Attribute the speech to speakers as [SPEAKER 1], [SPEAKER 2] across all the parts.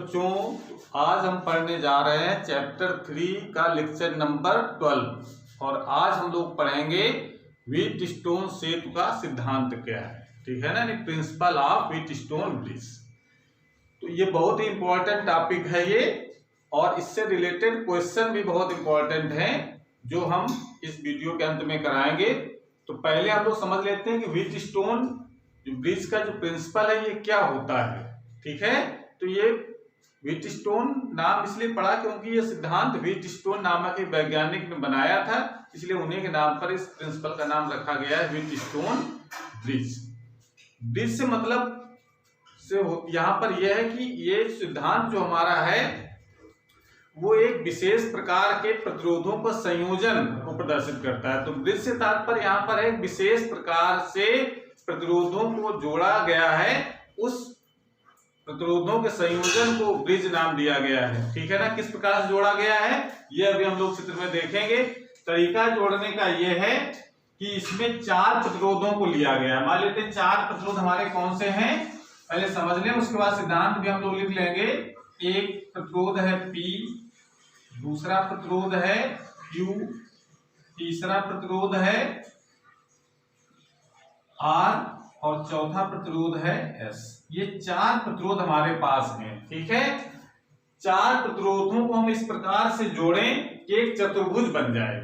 [SPEAKER 1] बच्चों, आज हम पढ़ने जा रहे हैं चैप्टर 3 का लेक्चर नंबर 12 और आज हम लोग पढ़ेंगे व्हीटस्टोन सेतु का सिद्धांत क्या है। ठीक है ना, प्रिंसिपल ऑफ व्हीटस्टोन ब्रिज। तो ये बहुत ही इंपॉर्टेंट टॉपिक है ये, और इससे रिलेटेड क्वेश्चन भी बहुत इंपॉर्टेंट है जो हम इस वीडियो के अंत में कराएंगे। तो पहले हम लोग समझ लेते हैं कि व्हीटस्टोन ब्रिज का जो प्रिंसिपल है ये क्या होता है। ठीक है, तो ये व्हीटस्टोन नाम इसलिए पड़ा क्योंकि ये सिद्धांत व्हीटस्टोन नामक एक वैज्ञानिक ने बनाया था, इसलिए उन्हीं के नाम पर इस प्रिंसिपल का नाम रखा गया है व्हीटस्टोन ब्रिज। ब्रिज से मतलब यहाँ पर यह है कि ये सिद्धांत जो हमारा है वो एक विशेष प्रकार के प्रतिरोधों का संयोजन को प्रदर्शित करता है। तो ब्रिज से तात्पर्य यहाँ पर एक विशेष प्रकार से प्रतिरोधों को जोड़ा गया है, उस प्रतिरोधों के संयोजन को ब्रिज नाम दिया गया है। ठीक है ना, किस प्रकार से जोड़ा गया है ये अभी हम लोग चित्र में देखेंगे। तरीका जोड़ने का ये है कि इसमें 4 प्रतिरोधों को लिया गया है। मान लेते हैं 4 प्रतिरोध हमारे कौन से हैं, पहले समझ लें, उसके बाद सिद्धांत भी हम लोग लिख लेंगे। एक प्रतिरोध है P, दूसरा प्रतिरोध है Q, तीसरा प्रतिरोध है R और चौथा प्रतिरोध है S। ये 4 प्रतिरोध हमारे पास हैं। ठीक है, 4 प्रतिरोधों को हम इस प्रकार से जोड़ें कि एक चतुर्भुज बन जाए।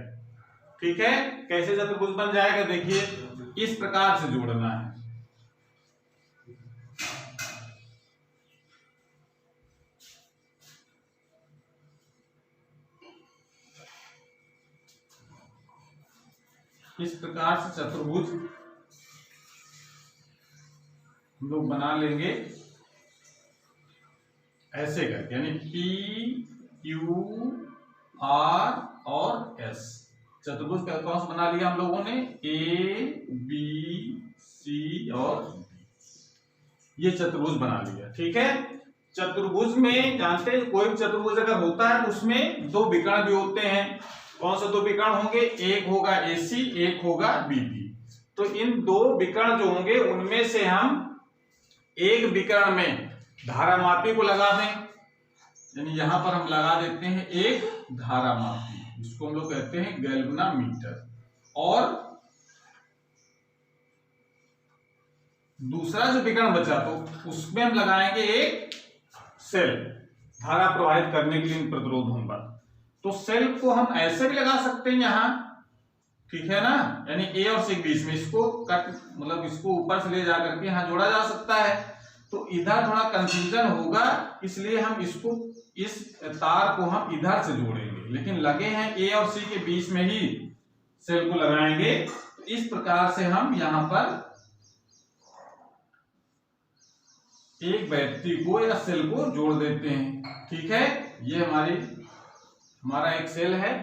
[SPEAKER 1] ठीक है, कैसे चतुर्भुज बन जाएगा देखिए, इस प्रकार से जोड़ना है। इस प्रकार से चतुर्भुज हम लोग बना लेंगे ऐसे करके, यानी P, Q, R और S। चतुर्भुज कौन सा बना लिया हम लोगों ने, A, B, C और D। ये चतुर्भुज बना लिया। ठीक है, चतुर्भुज में जानते हैं कोई भी चतुर्भुज अगर होता है तो उसमें 2 विकर्ण भी होते हैं। कौन से 2 विकर्ण होंगे, एक होगा AC, एक होगा BB। तो इन 2 विकर्ण जो होंगे उनमें से हम एक विकर्ण में धारामापी को लगा दें, यानी यहां पर हम लगा देते हैं एक धारामापी, जिसको हम लोग कहते हैं गैल्वेनोमीटर। और दूसरा जो विकर्ण बचा तो उसमें हम लगाएंगे एक सेल, धारा प्रवाहित करने के लिए इन प्रतिरोधों पर। तो सेल को हम ऐसे भी लगा सकते हैं यहां, ठीक है ना, यानी A और C के बीच में इसको कट, मतलब इसको ऊपर से ले जाकर के यहाँ जोड़ा जा सकता है। तो इधर थोड़ा कंफ्यूजन होगा, इसलिए हम इसको, इस तार को हम इधर से जोड़ेंगे, लेकिन लगे हैं A और C के बीच में ही सेल को लगाएंगे। तो इस प्रकार से हम यहाँ पर एक बैटरी को या सेल को जोड़ देते हैं। ठीक है, ये हमारा एक सेल है।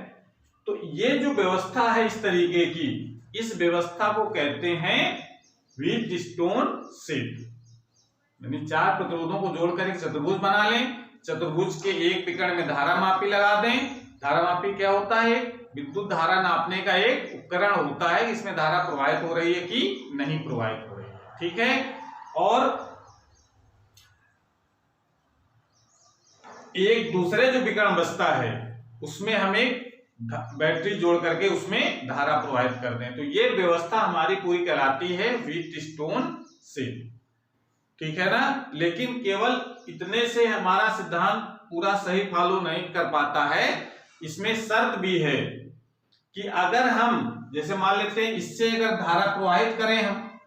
[SPEAKER 1] तो ये जो व्यवस्था है इस तरीके की, इस व्यवस्था को कहते हैं व्हीटस्टोन सेतु। यानी 4 प्रतिरोधों को जोड़कर एक चतुर्भुज बना लें, चतुर्भुज के एक विकर्ण में धारामापी लगा दें। धारामापी क्या होता है, विद्युत धारा नापने का एक उपकरण होता है, इसमें धारा प्रवाहित हो रही है कि नहीं प्रवाहित हो रही है। ठीक है, और एक दूसरे जो विकर्ण बचता है उसमें हम एक बैटरी जोड़ करके उसमें धारा प्रवाहित कर दें। तो ये व्यवस्था हमारी पूरी कहलाती है व्हीटस्टोन सेतु। ठीक है ना, लेकिन केवल इतने से हमारा सिद्धांत पूरा सही फॉलो नहीं कर पाता है। इसमें शर्त भी है कि अगर हम, जैसे मान लेते हैं इससे अगर धारा प्रवाहित करें, हम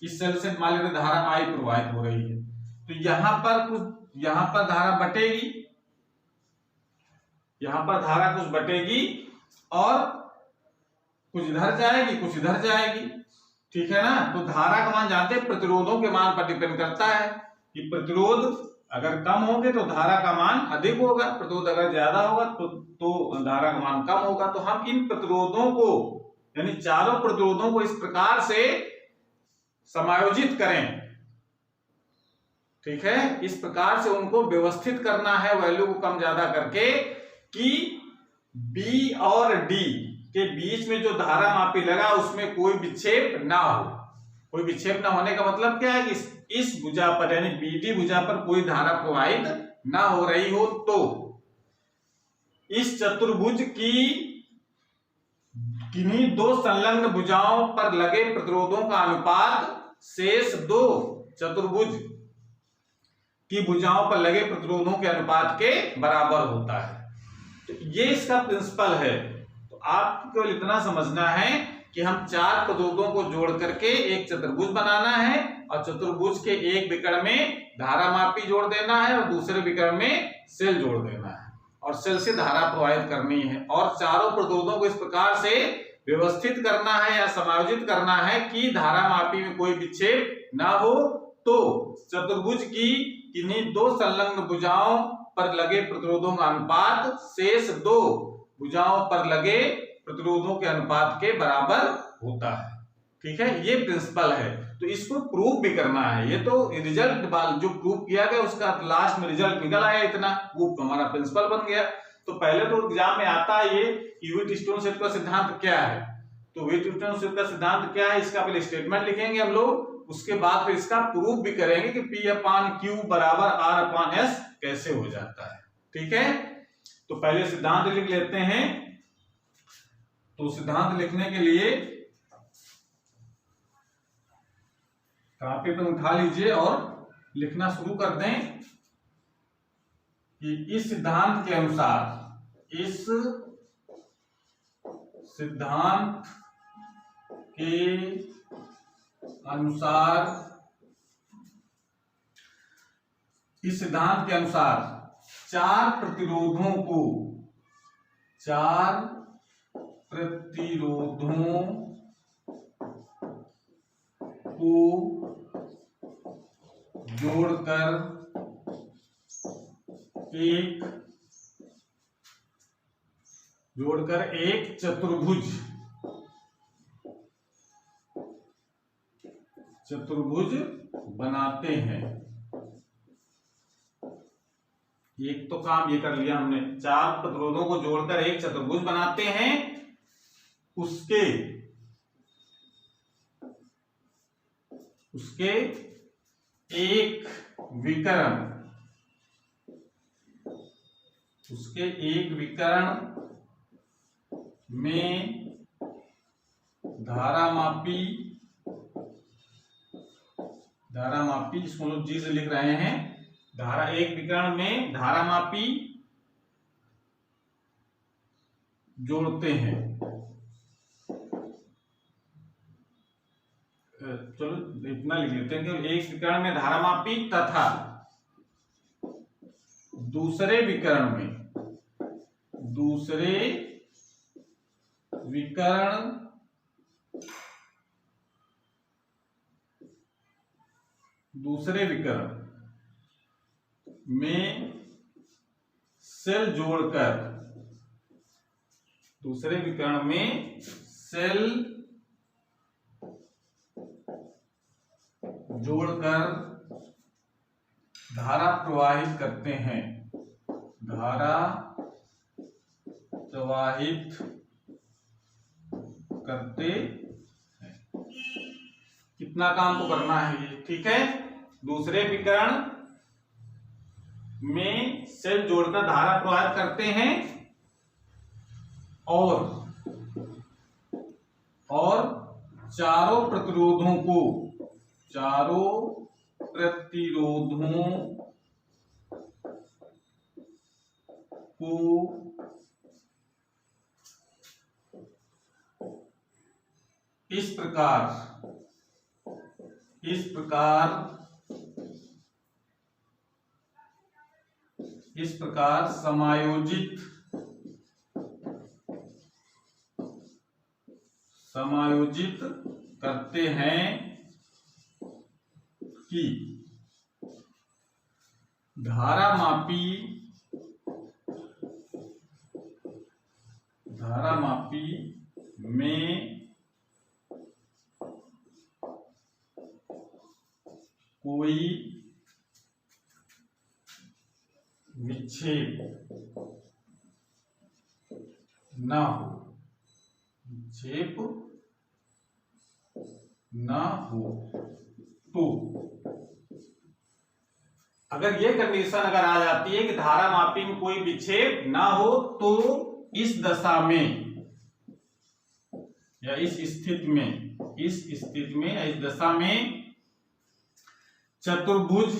[SPEAKER 1] इस सेल से मान लेते धारा I प्रवाहित हो रही है, तो यहाँ पर धारा बटेगी, यहां पर धारा कुछ बटेगी और कुछ इधर जाएगी, कुछ इधर जाएगी। ठीक है ना, तो धारा का मान जानते हैं प्रतिरोधों के मान पर डिपेंड करता है कि प्रतिरोध अगर कम होंगे तो धारा का मान अधिक होगा, प्रतिरोध अगर ज्यादा होगा तो धारा का मान कम होगा। तो हम इन प्रतिरोधों को, यानी चारों प्रतिरोधों को इस प्रकार से समायोजित करें। ठीक है, इस प्रकार से उनको व्यवस्थित करना है वैल्यू को कम ज्यादा करके, कि B और D के बीच में जो धारा मापी लगा उसमें कोई विक्षेप ना हो। कोई विक्षेप ना होने का मतलब क्या है कि इस भुजा पर, यानी BD भुजा पर कोई धारा प्रवाहित ना हो रही हो तो इस चतुर्भुज की किन्हीं दो संलग्न भुजाओं पर लगे प्रतिरोधों का अनुपात शेष दो चतुर्भुज की भुजाओं पर लगे प्रतिरोधों के अनुपात के बराबर होता है। तो ये इसका प्रिंसिपल है। तो आपको केवल इतना समझना है कि हम चार प्रतिरोधों को जोड़ करके एक चतुर्भुज बनाना है और चतुर्भुज के एक विकर्ण में धारामापी जोड़ देना है और दूसरे विकर्ण में सेल जोड़ देना है और सेल से धारा प्रवाहित करनी है और चारों प्रतिरोधों को इस प्रकार से व्यवस्थित करना है या समायोजित करना है कि धारामापी में कोई विक्षेप ना हो। तो चतुर्भुज की किन्हीं दो संलग्न भुजाओं पर लगे प्रतिरोधों का अनुपात शेष दो भुजाओं पर लगे प्रतिरोधों के अनुपात के बराबर होता है। ठीक है, ये प्रिंसिपल है। तो इसको प्रूव भी करना है। ये तो रिजल्ट जो प्रूव किया गया उसका लास्ट में रिजल्ट निकल आया इतना, वो हमारा प्रिंसिपल बन गया। तो पहले तो एग्जाम में आता है ये ह्यूविट-स्टोन सेट का सिद्धांत क्या है। तो ह्यूविट-स्टोन सेट का सिद्धांत क्या है, इसका पहले स्टेटमेंट लिखेंगे हम लोग, उसके बाद फिर इसका प्रूफ भी करेंगे कि P/Q बराबर R/S कैसे हो जाता है। ठीक है, तो पहले सिद्धांत लिख लेते हैं। तो सिद्धांत लिखने के लिए कॉपी पर उठा लीजिए और लिखना शुरू कर दें कि इस सिद्धांत के अनुसार, इस सिद्धांत के अनुसार, इस सिद्धांत के अनुसार चार प्रतिरोधों को जोड़कर एक चतुर्भुज बनाते हैं। एक तो काम ये कर लिया हमने, चार प्रतिरोधों को जोड़कर एक चतुर्भुज बनाते हैं। उसके एक विकर्ण में धारामापी, इसको हम लोग जी से लिख रहे हैं, एक विकर्ण में धारामापी जोड़ते हैं। चलो इतना लिख लेते हैं कि एक विकर्ण में धारामापी तथा दूसरे विकर्ण में सेल जोड़कर धारा प्रवाहित करते हैं। कितना काम तो करना है ये। ठीक है, दूसरे विकर्ण में सेल जोड़कर धारा प्रवाहित करते हैं और चारों प्रतिरोधों को इस प्रकार समायोजित करते हैं कि धारामापी में कोई विक्षेप न हो तो अगर ये कंडीशन अगर आ जाती है कि धारामापी में कोई विक्षेप ना हो तो इस दशा में या इस स्थिति में या इस दशा में चतुर्भुज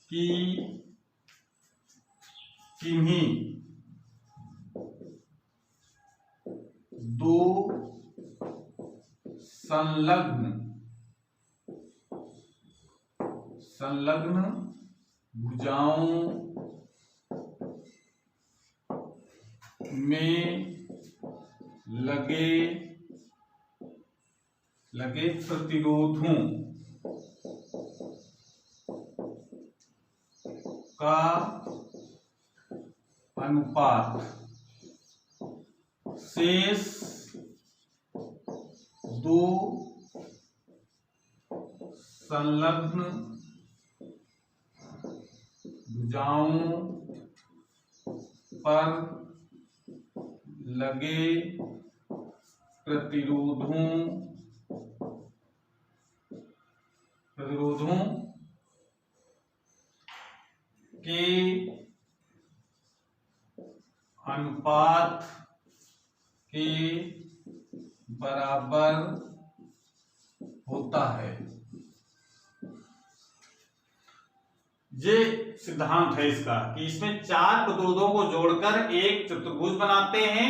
[SPEAKER 1] की किन्हीं दो संलग्न भुजाओं में लगे प्रतिरोधों का अनुपात शेष दो संलग्न भुजाओं पर लगे प्रतिरोधों के अनुपात के बराबर होता है। ये सिद्धांत है इसका कि इसमें चार प्रतिरोधों को जोड़कर एक चतुर्भुज बनाते हैं,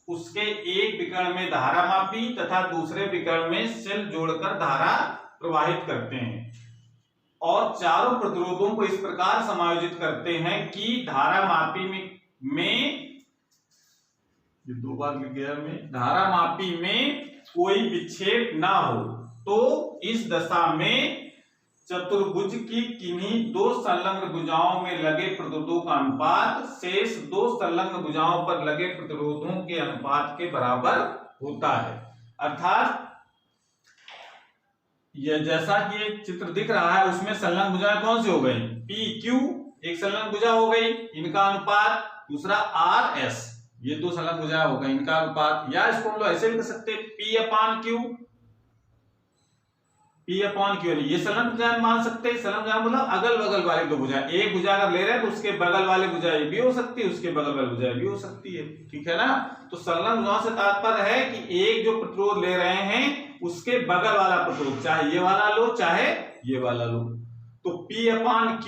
[SPEAKER 1] उसके एक विकर्ण में धारामापी तथा दूसरे विकर्ण में शेल जोड़कर धारा प्रवाहित करते हैं और चारों प्रतिरोधों को इस प्रकार समायोजित करते हैं कि धारामापी में ये दो बार लिख गया में धारामापी में कोई विक्षेप ना हो तो इस दशा में चतुर्भुज की किन्हीं दो संलग्न भुजाओं में लगे प्रतिरोधों का अनुपात शेष दो संलग्न भुजाओं पर लगे प्रतिरोधों के अनुपात के बराबर होता है। अर्थात यह जैसा कि एक चित्र दिख रहा है उसमें संलग्न भुजाएं कौन सी हो गई, पी क्यू एक संलग्न भुजा हो गई, इनका अनुपात, दूसरा आर एस ये दो संलग्न भुजाएं हो गई, इनका अनुपात, या इसको हम लोग ऐसे लिख सकते पी अपॉन क्यू ये संलग्न भुजाएं मान सकते हैं। संलग्न भुजाएं मतलब अगल बगल वाली दो भुजाएं, एक भुजा अगर ले रहे हैं तो उसके बगल वाले भुजाएं भी हो सकती है, उसके बगल वाली भुजाएं भी हो सकती है, ठीक है ना। तो संलग्न भुजाओं से तात्पर्य है कि एक जो प्रतिरोध ले रहे हैं उसके बगल वाला प्रतिरोध चाहे ये वाला लो चाहे ये वाला लो, तो P upon Q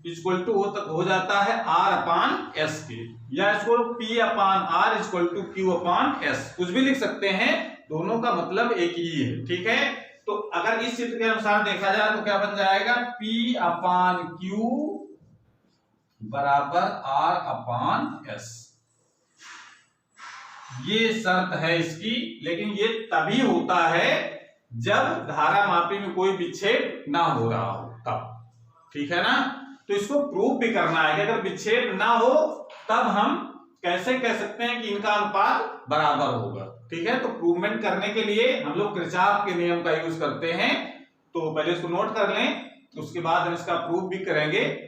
[SPEAKER 1] equal to हो जाता है R अपॉन S के, या इसको P upon R equal to Q upon S कुछ भी लिख सकते हैं, दोनों का मतलब एक ही है, ठीक है। तो अगर इस चित्र के अनुसार देखा जाए तो क्या बन जाएगा, P अपॉन Q बराबर R अपॉन S। ये शर्त है इसकी, लेकिन ये तभी होता है जब धारामापी में कोई विक्षेप ना हो रहा हो तब, ठीक है ना। तो इसको प्रूव भी करना है कि अगर विक्षेप ना हो तब हम कैसे कह सकते हैं कि इनका अनुपात बराबर होगा, ठीक है। तो प्रूवमेंट करने के लिए हम लोग किरचॉफ के नियम का यूज करते हैं, तो पहले इसको नोट कर लें, उसके बाद हम इसका प्रूव भी करेंगे।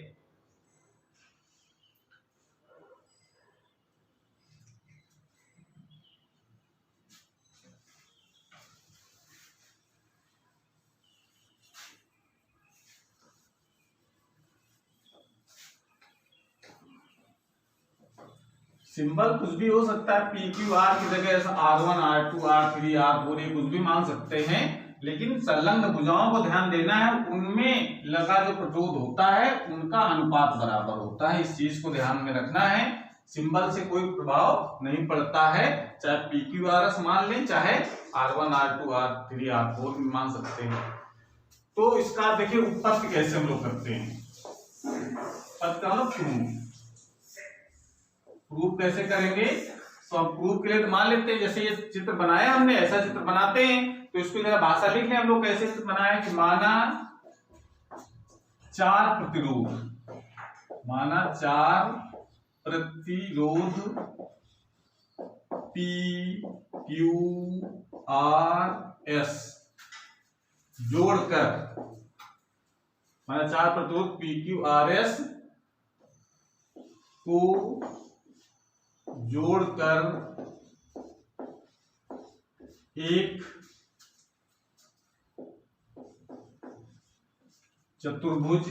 [SPEAKER 1] सिंबल कुछ भी हो सकता है, पी क्यू आर की जगह ऐसा R1 R2 R3 R4 ये कुछ भी मान सकते हैं, लेकिन संलग्न भुजाओं को ध्यान देना है, उनमें लगा जो प्रतिरोध होता है उनका अनुपात बराबर होता है, इस चीज को ध्यान में रखना है। सिंबल से कोई प्रभाव नहीं पड़ता है, चाहे पी क्यू आर एस मान लें चाहे R1 R2 R3 R4 भी मान सकते हैं। तो इसका देखिए उत्पत्ति कैसे हम लोग करते हैं, प्रूफ कैसे करेंगे। तो हम प्रूफ के लिए तो मान लेते हैं, जैसे ये चित्र बनाया हमने ऐसा चित्र बनाते हैं, तो इसको जरा भाषा लिख लें हम लोग कैसे चित्र बनाया कि माना चार प्रतिरोध P Q R S जोड़कर, माना चार प्रतिरोध P Q R S को जोड़कर एक चतुर्भुज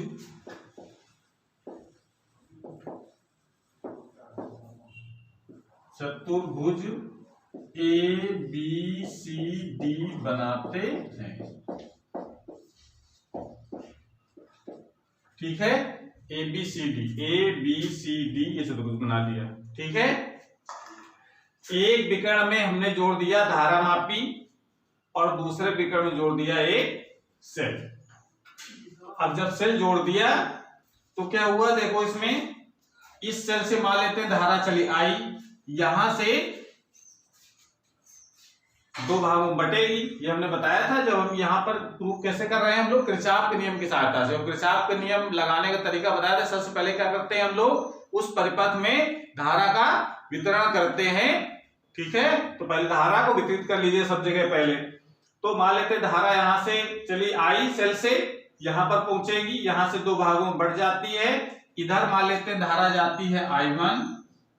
[SPEAKER 1] ABCD बनाते हैं। ठीक है, ABCD ये चतुर्भुज बना दिया। ठीक है, एक विकर्ण में हमने जोड़ दिया धारामापी और दूसरे विकर्ण में जोड़ दिया एक सेल। अब जब सेल जोड़ दिया तो क्या हुआ, देखो इसमें इस सेल से मान लेते हैं धारा चली आई, यहां से दो भागों में बटेगी। ये हमने बताया था जब हम यहाँ पर प्रूफ कैसे कर रहे हैं हम लोग, किरचॉफ के नियम की सहायता से। और किरचॉफ के नियम लगाने का तरीका बताया था। सबसे पहले क्या करते हैं हम लोग, उस परिपथ में धारा का वितरण करते हैं। ठीक है, तो पहले धारा को वितरित कर लीजिए सब जगह पहले। तो मान लेते हैं धारा यहां से चली आई सेल से, यहां पर पहुंचेगी, यहां से दो भागों में बढ़ जाती है। इधर मान लेते हैं धारा जाती है I1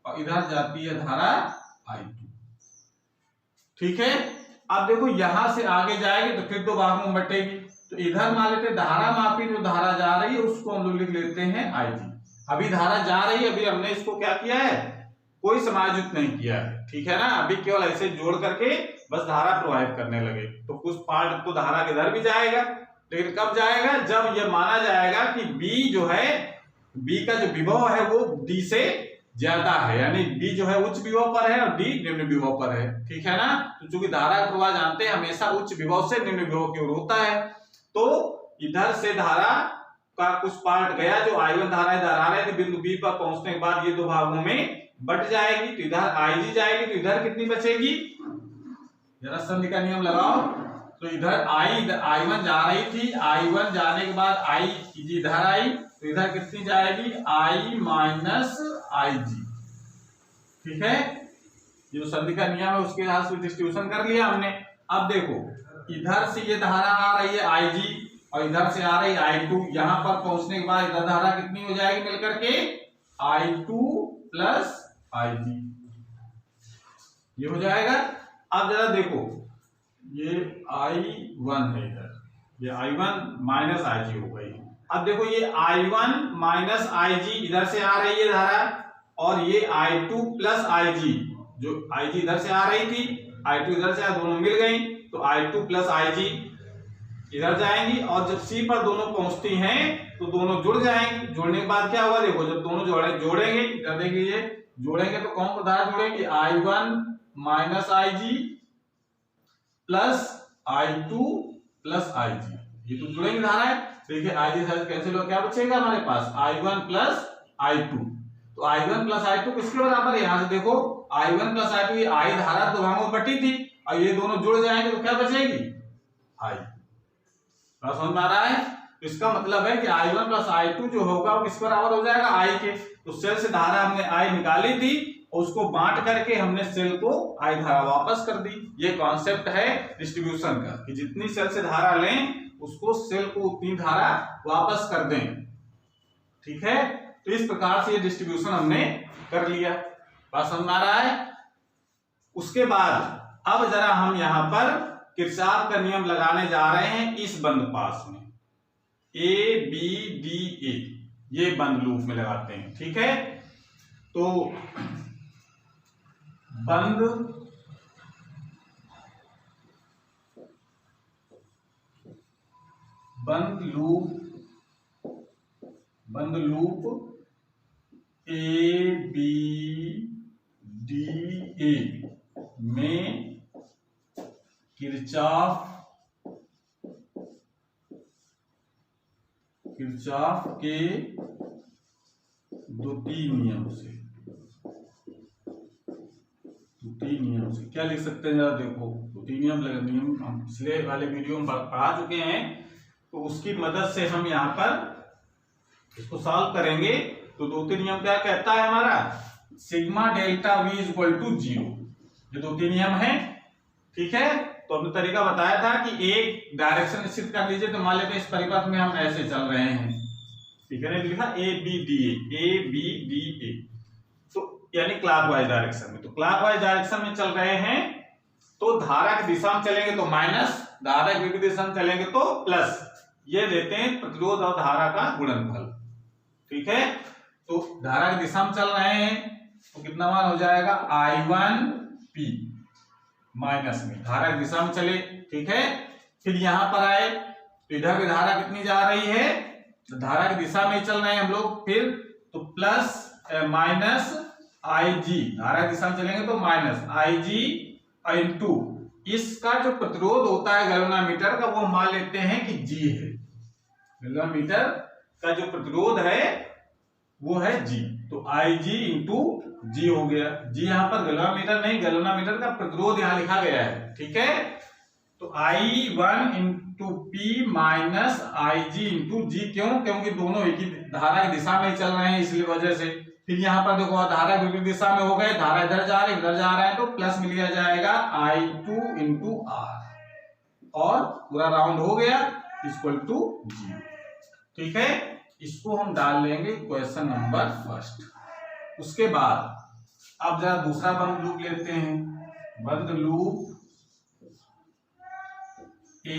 [SPEAKER 1] और इधर जाती है धारा I2। ठीक है, अब देखो यहां से आगे जाएगी तो फिर दो भागों में बटेगी। तो इधर मान लेते हैं धारा मापी जो धारा जा रही है उसको हम लोग लिख लेते हैं IG। अभी धारा जा रही है, अभी हमने इसको क्या किया है, कोई समायोजित नहीं किया है। ठीक है ना, अभी केवल ऐसे जोड़ करके बस धारा प्रवाहित करने लगे। तो कुछ पार्ट तो धारा के इधर भी जाएगा, लेकिन कब जाएगा, जब यह माना जाएगा कि B जो है, B का जो विभव है वो D से ज्यादा है, यानी B जो है उच्च विभव पर है और D निम्न विभव पर है। ठीक है ना, तो चूंकि धारा का प्रवाह जानते हैं हमेशा उच्च विभव से निम्न विभव की ओर होता है। तो इधर से धारा का कुछ पार्ट गया जो I1 धारा इधर आ रही थी, बिंदु B पर पहुंचने के बाद ये दो भागों में बट जाएगी। तो इधर IG जाएगी, तो इधर कितनी बचेगी, जरा संधि का नियम लगाओ। तो इधर I1 जा रही थी, I1 जाने के बाद IG इधर आई, तो इधर कितनी जाएगी, I माइनस IG। ठीक है, जो संधि का नियम है उसके हिसाब से डिस्ट्रीब्यूशन कर लिया हमने। अब देखो इधर से ये धारा आ रही है IG और इधर से आ रही है I2, यहां पर पहुंचने के बाद इधर धारा कितनी हो जाएगी मिलकर के, I2 प्लस IG, ये हो जाएगा। अब जरा देखो ये I1 है, इधर ये I1 माइनस IG हो गई। अब देखो ये I1 माइनस IG इधर से आ रही है धारा, और ये I2 प्लस IG, जो IG इधर से आ रही थी, I2 इधर से दोनों मिल गई, तो I2 प्लस IG इधर जाएंगी। और जब C पर दोनों पहुंचती हैं तो दोनों जुड़ जाएंगी। जुड़ने के बाद क्या होगा, देखो जब दोनों जोड़ेंगे, कर देखिए जोड़ेंगे तो कौन को धारा जोड़ेंगे, I1 minus IG plus I2 plus IG, ये तो जुड़ेंगे धारा है। देखिए IG से कैंसिल हो, क्या बचेगा हमारे पास, I1 प्लस I2। तो I1 प्लस I2 किसके बराबर है, यहां से देखो I1 प्लस I2, ये I धारा दो भागों में बटी थी और ये दोनों जुड़ जाएंगे तो क्या बचेगी, I। समझ में आ रहा है, तो इसका मतलब है कि I1 प्लस I2 जो होगा वो किस बराबर हो जाएगा, I के। तो सेल से धारा हमने I निकाली थी और उसको बांट करके हमने सेल को I धारा वापस कर दी। ये कॉन्सेप्ट है डिस्ट्रीब्यूशन का, कि जितनी सेल से धारा लें उसको सेल को उतनी धारा वापस कर दें। ठीक है, तो इस प्रकार से ये डिस्ट्रीब्यूशन हमने कर लिया। बात समझ में आ रहा है। उसके बाद अब जरा हम यहां पर किरचॉफ का नियम लगाने जा रहे हैं इस बंद पास में, ABDA, ये बंद लूप में लगाते हैं। ठीक है, तो बंद लूप ABDA में किरचॉफ के द्वितीय नियम से क्या लिख सकते हैं, जरा देखो। द्वितीय नियम हम पिछले वाले वीडियो में पढ़ा चुके हैं, तो उसकी मदद से हम यहाँ पर इसको सॉल्व करेंगे। तो द्वितीय नियम क्या कहता है हमारा, sigma delta V equal to 0, ये द्वितीय नियम है। ठीक है, तो हमने तरीका बताया था कि एक डायरेक्शन निश्चित कर लीजिए। तो मान लेते हैं इस परिपथ में हम ऐसे चल रहे हैं, ठीक है, लिखा ABDA, तो यानी क्लॉकवाइज डायरेक्शन में। तो क्लॉकवाइज डायरेक्शन में चल रहे हैं तो धारा की दिशा में चलेंगे तो माइनस, धारा की विपरीत दिशा में चलेंगे तो प्लस। ये देते हैं प्रतिरोध और धारा का गुणनफल। ठीक है, तो धारा की दिशा में चल रहे हैं तो कितना मान हो जाएगा I1P माइनस में, धारा की दिशा में चले। ठीक है, फिर यहां पर आए तो इधर भी धारा कितनी जा रही है, तो धारा की दिशा में चल रहे हैं हम लोग, फिर तो प्लस माइनस Ig, धारा की दिशा में चलेंगे तो माइनस Ig इंटू इसका जो प्रतिरोध होता है गैल्वेनोमीटर का वो मान लेते हैं कि G है। गैल्वेनोमीटर का जो प्रतिरोध है वो है G, तो Ig इंटू G हो गया। G यहाँ पर गैल्वेनोमीटर नहीं, गैल्वेनोमीटर का प्रतिरोध यहाँ लिखा गया है। ठीक है, तो I1 into P minus Ig into G, क्यों? क्योंकि दोनों एक ही धारा की दिशा में चल रहे हैं इसलिए वजह से। फिर यहाँ पर देखो धारा विपरीत दिशा में हो गए, धारा इधर जा रही उधर जा रहा है तो प्लस में लिया जाएगा I2 इंटू R और पूरा राउंड हो गया इक्वल टू 0। ठीक है, इसको हम डाल लेंगे क्वेश्चन नंबर फर्स्ट। उसके बाद अब जरा दूसरा बंद लूप लेते हैं। बंद लूप A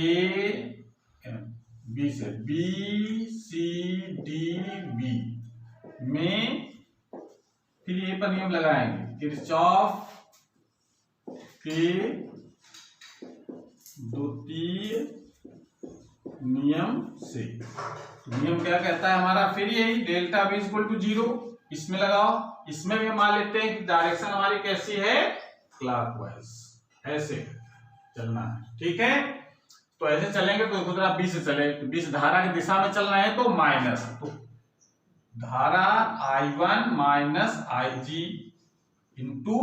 [SPEAKER 1] B से B C D B में फिर ये पर नियम लगाएंगे किरचॉफ के द्वितीय नियम से। तो नियम क्या कहता है हमारा, फिर यही डेल्टा V इक्वल टू 0, इसमें लगाओ। इसमें भी मान लेते हैं कि डायरेक्शन हमारी कैसी है, क्लॉकवाइज, ऐसे चलना है। ठीक है, तो ऐसे चलेंगे तो दूसरा B से चले, तो B से धारा की दिशा में चल रहे हैं तो माइनस, तो धारा I1 minus Ig into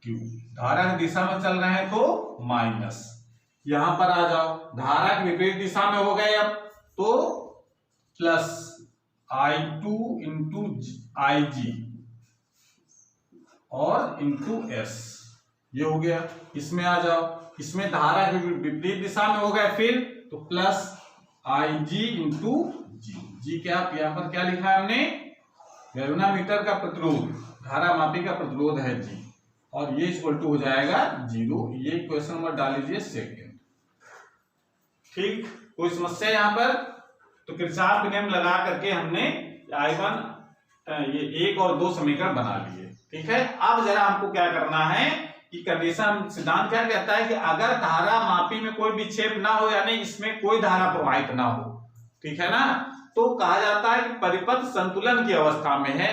[SPEAKER 1] Q, धारा की दिशा में चल रहे हैं तो माइनस। यहां पर आ जाओ, धारा की विपरीत दिशा में हो गए अब तो प्लस I2 इंटू Ig और इंटू S, ये हो गया। इसमें आ जाओ, इसमें धारा की विपरीत दिशा में हो गए फिर तो प्लस Ig इंटू G क्या, यहाँ पर क्या लिखा है हमने, गैल्वेनोमीटर का प्रतिरोध, धारा मापी का प्रतिरोध है G और ये इक्वल टू हो जाएगा 0। ये क्वेश्चन नंबर डाल लीजिए सेकेंड। ठीक, कोई समस्या यहाँ पर? तो किरचॉफ का नियम लगा करके हमने I1 ये 1 और 2 समीकरण बना लिए। ठीक है, अब जरा हमको क्या करना है कि कंडीशन सिद्धांत क्या कहता है कि अगर धारा मापी में कोई विक्षेप ना हो, यानी इसमें कोई धारा प्रवाहित ना हो, ठीक है ना, तो कहा जाता है कि परिपथ संतुलन की अवस्था में है।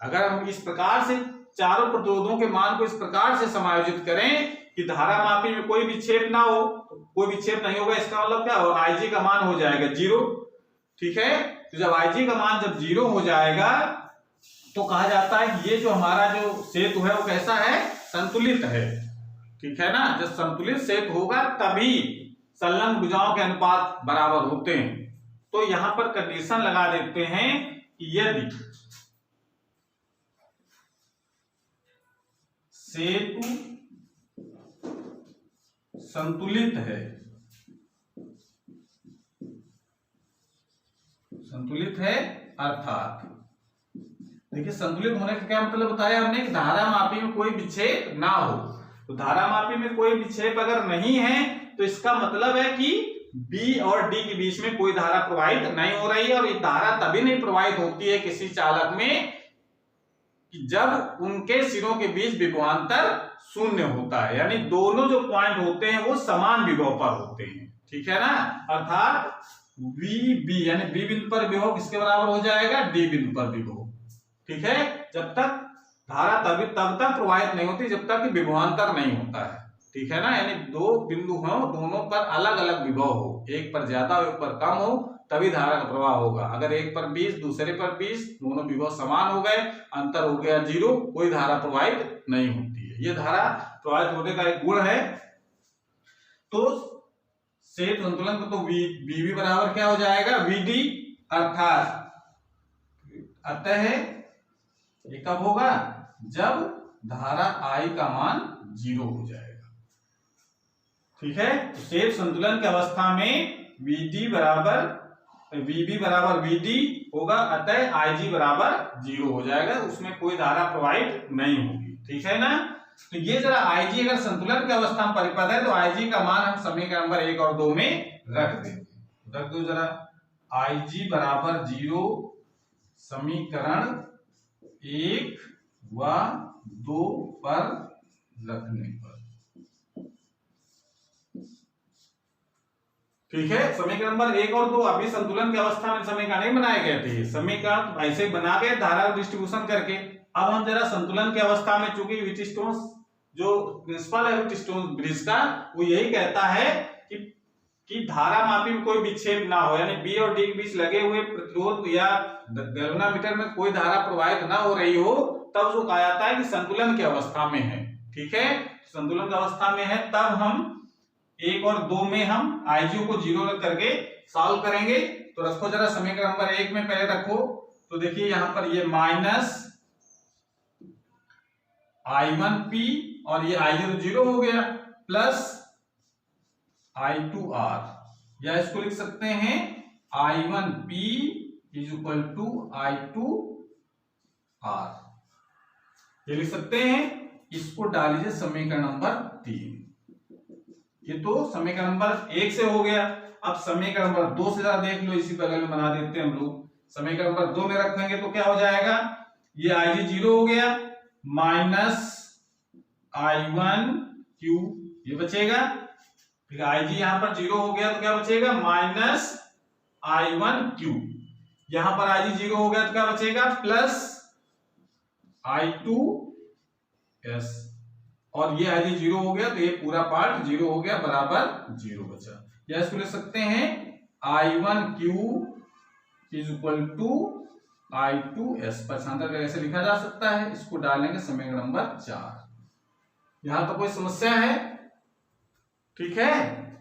[SPEAKER 1] अगर हम इस प्रकार से चारों प्रतिरोधों के मान को इस प्रकार से समायोजित करें कि धारा मापी में कोई विक्षेप ना हो, कोई विक्षेप नहीं होगा, इसका मतलब क्या होगा, Ig का मान हो जाएगा 0। ठीक है, तो जब Ig का मान जब 0 हो जाएगा तो कहा जाता है कि ये जो हमारा जो सेतु है वो कैसा है, संतुलित है। ठीक है ना, जब संतुलित सेतु होगा तभी संलग्न भुजाओं के अनुपात बराबर होते हैं। तो यहां पर कंडीशन लगा देते हैं कि यदि सेतु संतुलित है, संतुलित है अर्थात देखिए संतुलित होने का क्या मतलब बताया हमने कि धारा मापी में कोई विक्षेप ना हो। तो धारा मापी में कोई विक्षेप अगर नहीं है तो इसका मतलब है कि B और D के बीच में कोई धारा प्रवाहित नहीं हो रही है। और ये धारा तभी नहीं प्रवाहित होती है किसी चालक में कि जब उनके सिरों के बीच विभवांतर शून्य होता है, यानी दोनों जो पॉइंट होते हैं वो समान विभव पर होते हैं। ठीक है ना, अर्थात VB यानी B बिंदु पर विभव किसके बराबर हो जाएगा, D बिंदु पर विभव। ठीक है, जब तक धारा तब तक प्रवाहित नहीं होती जब तक कि विभवांतर नहीं होता है। ठीक है ना, यानी दो बिंदु हो, दोनों पर अलग अलग विभव हो, एक पर ज्यादा एक पर कम हो, तभी धारा का प्रवाह होगा। अगर एक पर 20 दूसरे पर 20, दोनों विभव समान हो गए, अंतर हो गया 0, कोई धारा प्रवाहित नहीं होती है। ये धारा प्रवाहित होने का एक गुण है। तो सेतु संतुलन में तो VB बराबर क्या हो जाएगा, VD, अर्थात अतः ये कब होगा, जब धारा I का मान 0 हो जाएगा। ठीक है, तो सेतु संतुलन की अवस्था में VB बराबर VD होगा, अतः Ig बराबर 0 हो जाएगा, उसमें कोई धारा प्रवाहित नहीं होगी। ठीक है ना, तो ये जरा Ig अगर संतुलन की अवस्था में परिपथ है तो Ig का मान हम समीकरण नंबर 1 और 2 में रख देंगे। रख दो जरा, Ig बराबर 0 समीकरण 1 व 2 पर रखने पर। ठीक है, समीकरण नंबर 1 और 2 अभी संतुलन की अवस्था में समीकरण नहीं बनाए गए थे, समीकरण ऐसे बना के धारा डिस्ट्रीब्यूशन करके। अब हम जरा संतुलन की अवस्था में, चूंकि व्हीटस्टोन जो प्रिंसिपल है व्हीटस्टोन ब्रिज का, वो यही कहता है कि धारा मापी में कोई विक्षेप ना हो, यानी बी और डी के बीच लगे हुए प्रतिरोध या गैल्वेनोमीटर में कोई धारा प्रवाहित ना हो रही हो, तब जो कहा जाता है कि संतुलन की अवस्था में है। ठीक है, संतुलन की अवस्था में है, तब हम 1 और 2 में हम Ig को 0 रख करके सॉल्व करेंगे। तो रखो जरा समीकरण नंबर 1 में पहले रखो, तो देखिए यहां पर ये माइनस I1P और ये I0 0 हो गया, प्लस I2R, या इसको लिख सकते हैं I1P is equal to I2R, ये लिख सकते हैं। इसको डालिए समीकरण नंबर 3। ये तो समीकरण नंबर 1 से हो गया। अब समीकरण नंबर 2 से जरा देख लो, इसी बगल में बना देते हैं हम लोग। समीकरण नंबर 2 में रखेंगे तो क्या हो जाएगा, ये Ig 0 हो गया, माइनस I1Q ये बचेगा। ठीक है, Ig यहां पर 0 हो गया तो क्या बचेगा, माइनस I1Q। यहां पर Ig 0 हो गया तो क्या बचेगा, प्लस I2S, और ये Ig 0 हो गया तो ये पूरा पार्ट 0 हो गया, बराबर 0 बचा। या इसको लिख सकते हैं I1Q is equal to I2S, पक्षांतर कैसे लिखा जा सकता है, इसको डालेंगे समीकरण नंबर 4। यहां तो कोई समस्या है? ठीक है,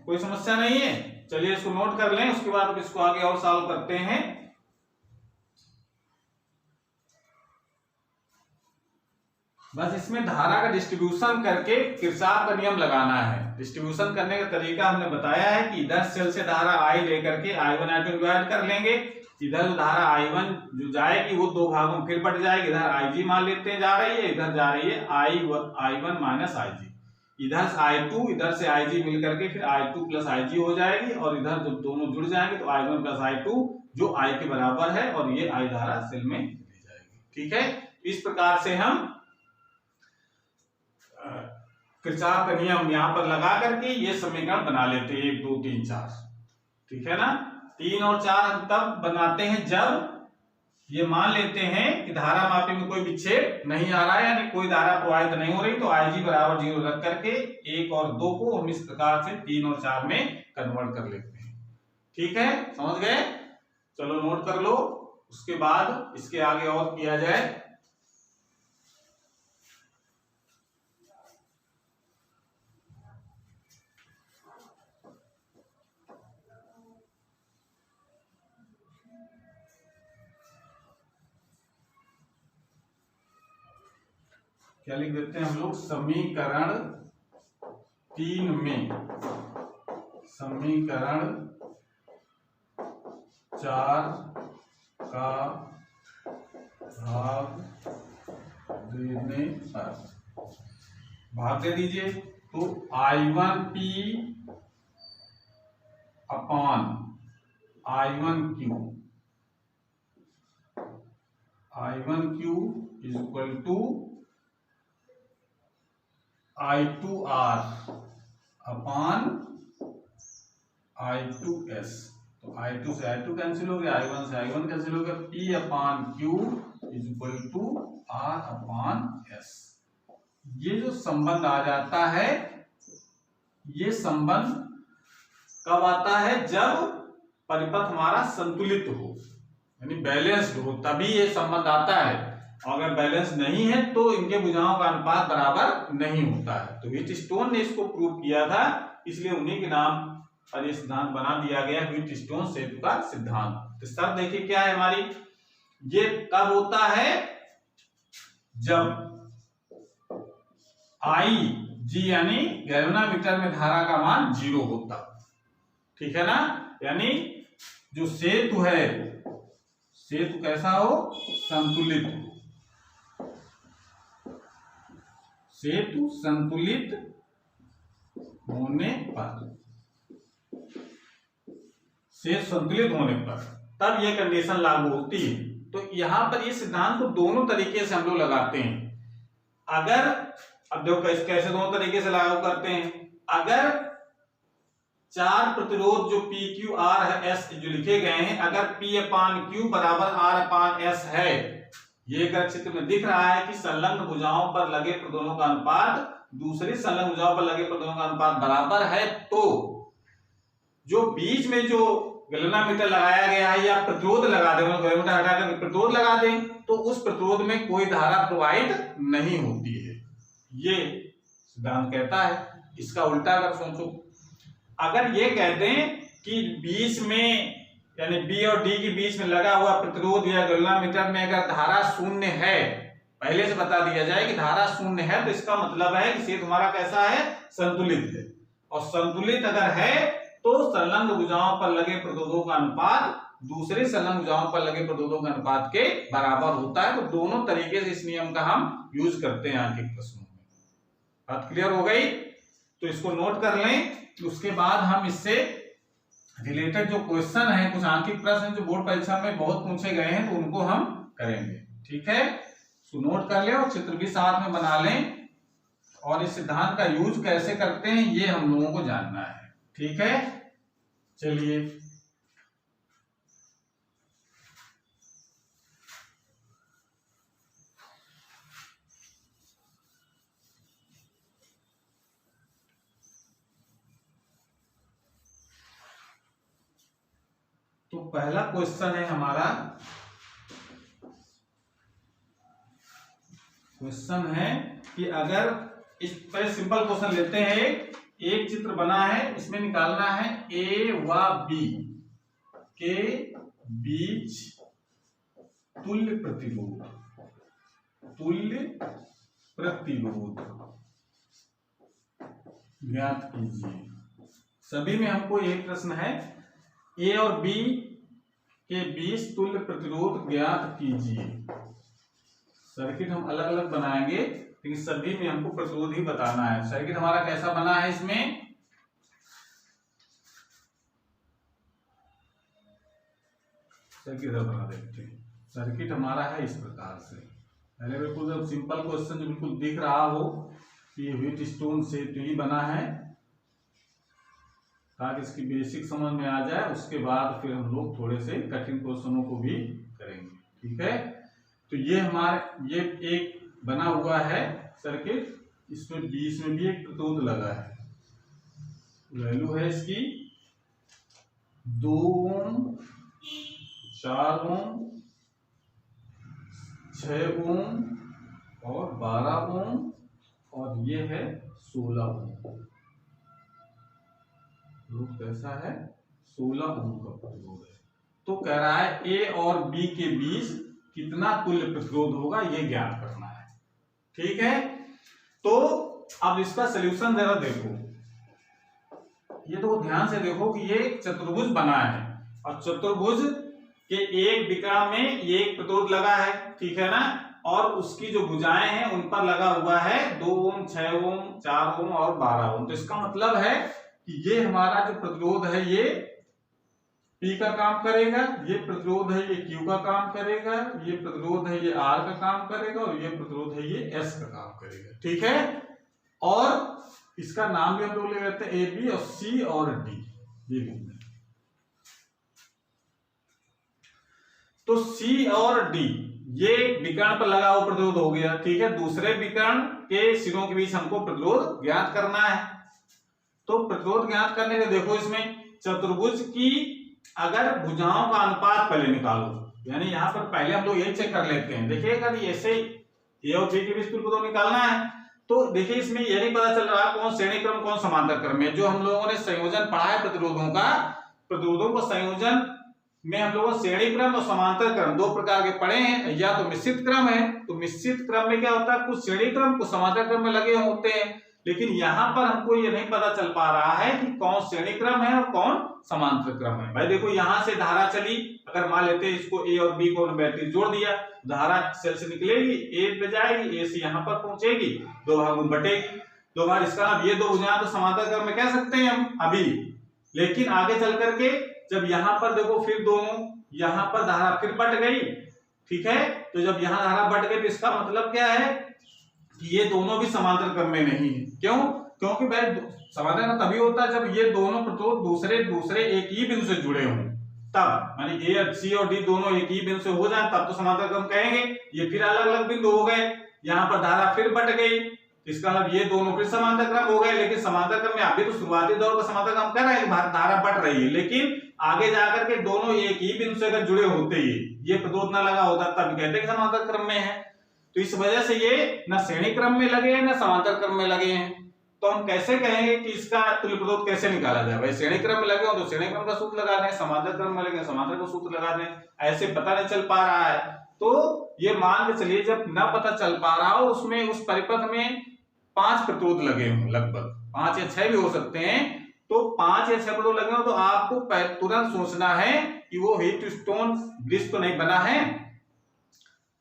[SPEAKER 1] कोई समस्या नहीं है। चलिए इसको नोट कर लें, उसके बाद इसको आगे और सॉल्व करते हैं। बस इसमें धारा का डिस्ट्रीब्यूशन करके किरचॉफ का नियम लगाना है। डिस्ट्रीब्यूशन करने का तरीका हमने बताया है कि इधर सेल से धारा I लेकर के I1 I2 डिवाइड कर लेंगे। इधर जो धारा I1 जो जाएगी वो 2 भागों में फिर बट जाएगी। इधर Ig मान लेते हैं जा रही है, इधर जा रही है I1 माइनस Ig। इधर से I2, इधर से Ig मिल करके फिर I2 प्लस Ig हो जाएगी, और इधर जब दोनों जुड़ जाएंगे तो I1 प्लस I2 जो I के बराबर है, और ये I धारा सेल में दी जाएगी। ठीक है, इस प्रकार से हम किरचॉफ का नियम यहां पर लगा करके ये समीकरण बना लेते हैं 1 2 3 4। ठीक है ना, 3 और 4 हम तब बनाते हैं जब ये मान लेते हैं कि धारा मापी में कोई विक्षेप नहीं आ रहा है, यानी कोई धारा प्रवाहित नहीं हो रही, तो Ig बराबर 0 रख करके 1 और 2 को हम इस प्रकार से 3 और 4 में कन्वर्ट कर लेते हैं। ठीक है, समझ गए? चलो नोट कर लो, उसके बाद इसके आगे और किया जाए। क्या लिख देते हैं हम लोग, समीकरण 3 में समीकरण 4 का भाग देने पर, भाग दे दीजिए, तो I1P upon I1Q is equal to I2R upon I2S। तो I2 से I2 कैंसिल हो गया, I1 से I1 कैंसिल हो गया, P upon Q is equal to R upon S। ये जो संबंध आ जाता है, ये संबंध कब आता है, जब परिपथ हमारा संतुलित हो, यानी बैलेंस्ड हो, तभी ये संबंध आता है। अगर बैलेंस नहीं है तो इनके भुजाओं का अनुपात बराबर नहीं होता है। तो व्हीटस्टोन ने इसको प्रूव किया था, इसलिए उन्हीं के नाम पर यह सिद्धांत बना दिया गया, व्हीटस्टोन सेतु का सिद्धांत। तो शर्त देखिए क्या है हमारी, ये कब होता है, जब Ig यानी गैल्वेनोमीटर में धारा का मान 0 होता। ठीक है ना, यानी जो सेतु है, सेतु कैसा हो, संतुलित हो, सेतु संतुलित होने पर, सेतु संतुलित होने पर तब ये कंडीशन लागू होती है। तो यहां पर ये सिद्धांत को दोनों तरीके से हम लोग लगाते हैं। अगर अब देखो कैसे दोनों तरीके से लागू करते हैं। अगर चार प्रतिरोध जो पी क्यू आर है एस जो लिखे गए हैं, अगर पी अपान क्यू बराबर आर अपान एस है, ये अगर चित्र में दिख रहा है कि संलग्न भुजाओं पर लगे प्रतिरोधों का अनुपात दूसरी संलग्न भुजाओं पर लगे प्रतिरोधों का अनुपात बराबर है, तो जो बीच में जो गैल्वेनोमीटर लगाया गया है या प्रतिरोध लगा दें, गैल्वेनोमीटर हटाकर प्रतिरोध लगा दें, तो उस प्रतिरोध में कोई धारा प्रवाहित नहीं होती है, ये सिद्धांत कहता है। इसका उल्टा अगर सोचो, अगर ये कहते हैं कि बीच में यानी बी और डी के बीच में लगा हुआ प्रतिरोध या गैल्वेनोमीटर में अगर धारा शून्य है, पहले से बता दिया जाए कि धारा शून्य है, तो इसका मतलब है कि सेतु हमारा कैसा है, संतुलित है। और संतुलित अगर है तो संलग्न भुजाओं पर लगे प्रतिरोधों का अनुपात दूसरे संलग्न भुजाओं पर लगे प्रतिरोधों के अनुपात के बराबर होता है। तो दोनों तरीके से इस नियम का हम यूज करते हैं आंतरिक प्रश्नों में। बात क्लियर हो गई? तो इसको नोट कर लें। उसके बाद हम इससे रिलेटेड जो क्वेश्चन है, कुछ आंतरिक प्रश्न जो बोर्ड परीक्षा में बहुत पूछे गए हैं, तो उनको हम करेंगे। ठीक है, तो नोट कर लें और चित्र भी साथ में बना लें, और इस सिद्धांत का यूज कैसे करते हैं ये हम लोगों को जानना है। ठीक है, चलिए तो पहला क्वेश्चन है हमारा, क्वेश्चन है कि अगर इस पर सिंपल क्वेश्चन लेते हैं, एक चित्र बना है, इसमें निकालना है ए व बी के बीच तुल्य प्रतिरोध, तुल्य प्रतिरोध ज्ञात कीजिए। सभी में हमको एक प्रश्न है, ए और बी के बीच तुल्य प्रतिरोध ज्ञात कीजिए। सर्किट हम अलग अलग बनाएंगे, लेकिन सभी में हमको प्रतिरोध ही बताना है। सर्किट हमारा कैसा बना है, इसमें सर्किट बना देखते हैं। सर्किट हमारा है इस प्रकार से। पहले बिल्कुल जब सिंपल क्वेश्चन जो बिल्कुल दिख रहा हो कि ये व्हीट स्टोन से तो ही बना है, ताकि इसकी बेसिक समझ में आ जाए। उसके बाद फिर हम लोग थोड़े से कठिन क्वेश्चनों को भी करेंगे। ठीक है, तो ये हमारे ये एक बना हुआ है सर्किट, इसमें बीच में भी एक प्रतिरोध लगा है। वैल्यू है इसकी 2 ओम, 4 ओम, 6 ओम और 12 ओम, और ये है 16 ओम। कैसा है, 16 ओम का प्रतिरोध है। तो कह रहा है ए और बी के बीच कितना तुल्य प्रतिरोध होगा, ये ज्ञात करना है। ठीक है, तो अब इसका सलूशन जरा देखो। ये तो ध्यान से देखो कि ये चतुर्भुज बना है, और चतुर्भुज के एक विकर्ण में ये एक प्रतिरोध लगा है, ठीक है ना, और उसकी जो भुजाएं हैं उन पर लगा हुआ है 2 ओम, 6 ओम, 4 ओम और 12 ओम। तो इसका मतलब है कि ये हमारा जो प्रतिरोध है ये P का काम करेगा, ये प्रतिरोध है ये Q का काम करेगा, ये प्रतिरोध है ये R का काम करेगा, और ये प्रतिरोध है ये S का काम करेगा। ठीक है, और इसका नाम भी हम लोग ले लेते हैं ए बी, और C और D ये लिखते हैं। तो C और D ये विकर्ण पर लगा हुआ प्रतिरोध हो गया। ठीक है, दूसरे विकर्ण के सिरों के बीच हमको प्रतिरोध ज्ञात करना है। तो प्रतिरोध ज्ञात करने के देखो, इसमें चतुर्भुज की अगर भुजाओं का अनुपात पहले निकालो, यानी यहाँ पर पहले हम लोग यही चेक कर लेते हैं। देखिए अगर ऐसे ए और बी के बीच तुल्य निकालना है, तो देखिए इसमें यह नहीं पता चल रहा कौन श्रेणी क्रम कौन समांतर क्रम है। जो हम लोगों ने संयोजन पढ़ा है प्रतिरोधों का, प्रतिरोधों को संयोजन में हम लोगों श्रेणी क्रम और समांतर क्रम 2 प्रकार के पढ़े हैं। या तो मिश्रित क्रम है, तो मिश्रित क्रम में क्या होता है, कुछ श्रेणी क्रम कुछ समांतर क्रम में लगे होते हैं। लेकिन यहाँ पर हमको ये नहीं पता चल पा रहा है कि कौन श्रेणी क्रम है और कौन समांतर क्रम है। भाई देखो यहाँ से धारा चली, अगर मान लेते हैं इसको ए और बी को बैटरी जोड़ दिया, धारा सेल से निकलेगी, ए पे जाएगी, ए से यहाँ पर पहुंचेगी, दो भागों में बटेगी, दो बार इसका अब ये दो भुजाएं तो समांतर क्रम में कह सकते हैं हम अभी। लेकिन आगे चल करके जब यहाँ पर देखो फिर दोनों यहाँ पर धारा फिर बट गई, ठीक है, तो जब यहाँ धारा बट गई तो इसका मतलब क्या है कि ये दोनों भी समांतर क्रम में नहीं है। क्यों? क्योंकि भाई समांतर क्रम तभी होता है जब ये दोनों प्रतिरोध दूसरे एक ही बिंदु से जुड़े हों, तब मानी ए सी और डी दोनों एक ही बिंदु से हो जाए तब तो समांतर क्रम कहेंगे। ये फिर अलग अलग बिंदु हो गए, यहाँ पर धारा फिर बट गई, इसका मतलब ये दोनों फिर समांतर क्रम हो गए। लेकिन समांतर क्रम में अभी तो शुरुआती दौर का समांतर क्रम कर रहे हैं, धारा बट रही है, लेकिन आगे जाकर के दोनों एक ही बिंदु से अगर जुड़े होते ही ये प्रतिरोध ना लगा होता तब कहते हैं समांतर क्रम में है। तो इस वजह से ये न श्रेणी क्रम में लगे हैं न समांतर क्रम में लगे हैं। तो हम कैसे कहेंगे कि इसका तुल्य प्रतिरोध कैसे निकाला जाए? भाई श्रेणी क्रम में लगे हो तो श्रेणी क्रम का सूत्र लगा दें, समांतर क्रम में लगे समांतर का सूत्र लगा दें, ऐसे पता नहीं चल पा रहा है। तो ये मान के चलिए जब न पता चल पा रहा हो उसमें उस परिपथ में 5 प्रतिरोध लगे हों, लगभग 5 या 6 भी हो सकते हैं, तो 5 या 6 प्रतिरोध लगे हो तो आपको तुरंत सोचना है कि वो व्हीटस्टोन ब्रिज तो नहीं बना है,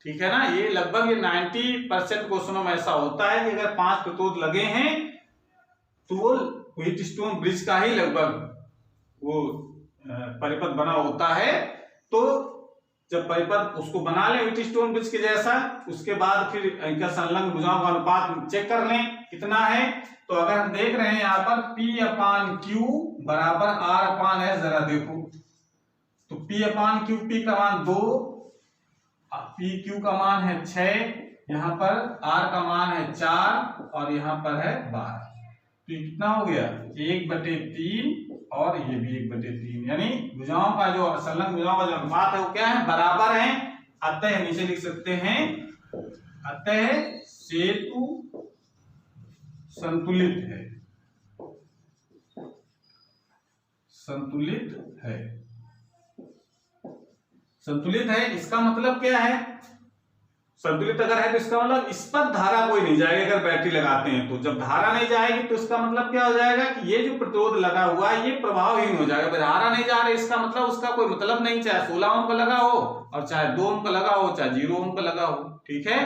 [SPEAKER 1] ठीक है ना। ये लगभग ये 90% क्वेश्चनों में ऐसा होता है कि अगर 5 प्रतिरोध लगे हैं तो वो व्हीटस्टोन ब्रिज का ही लगभग वो परिपथ बना होता है। तो जब परिपथ उसको बना लें व्हीटस्टोन ब्रिज के जैसा, उसके बाद फिर इनका संलग्न भुजाओं का अनुपात चेक कर लें कितना है। तो अगर हम देख रहे हैं यहाँ पर P/Q बराबर R/S, जरा देखो तो P/Q, P का मान 2, PQ का मान है 6, यहाँ पर R का मान है 4 और यहाँ पर है 12। तो ये कितना हो गया 1/3 और ये भी 1/3, यानी भुजाओं का जो संलग्न भुजाओं का जो अनुपात है वो क्या है, बराबर है। अतः नीचे लिख सकते हैं, अतः सेतु संतुलित है, संतुलित है। संतुलित है इसका मतलब क्या है, संतुलित अगर है तो इसका मतलब इस पर धारा कोई नहीं जाएगी। अगर बैटरी लगाते हैं तो जब धारा नहीं जाएगी तो इसका मतलब क्या हो जाएगा कि ये जो प्रतिरोध लगा हुआ है ये प्रभावहीन हो जाएगा। धारा नहीं जा रही इसका मतलब उसका कोई मतलब नहीं, चाहे 16 ओम का लगा हो और चाहे 2 ओम का लगा हो, चाहे 0 ओम का लगा हो, ठीक है।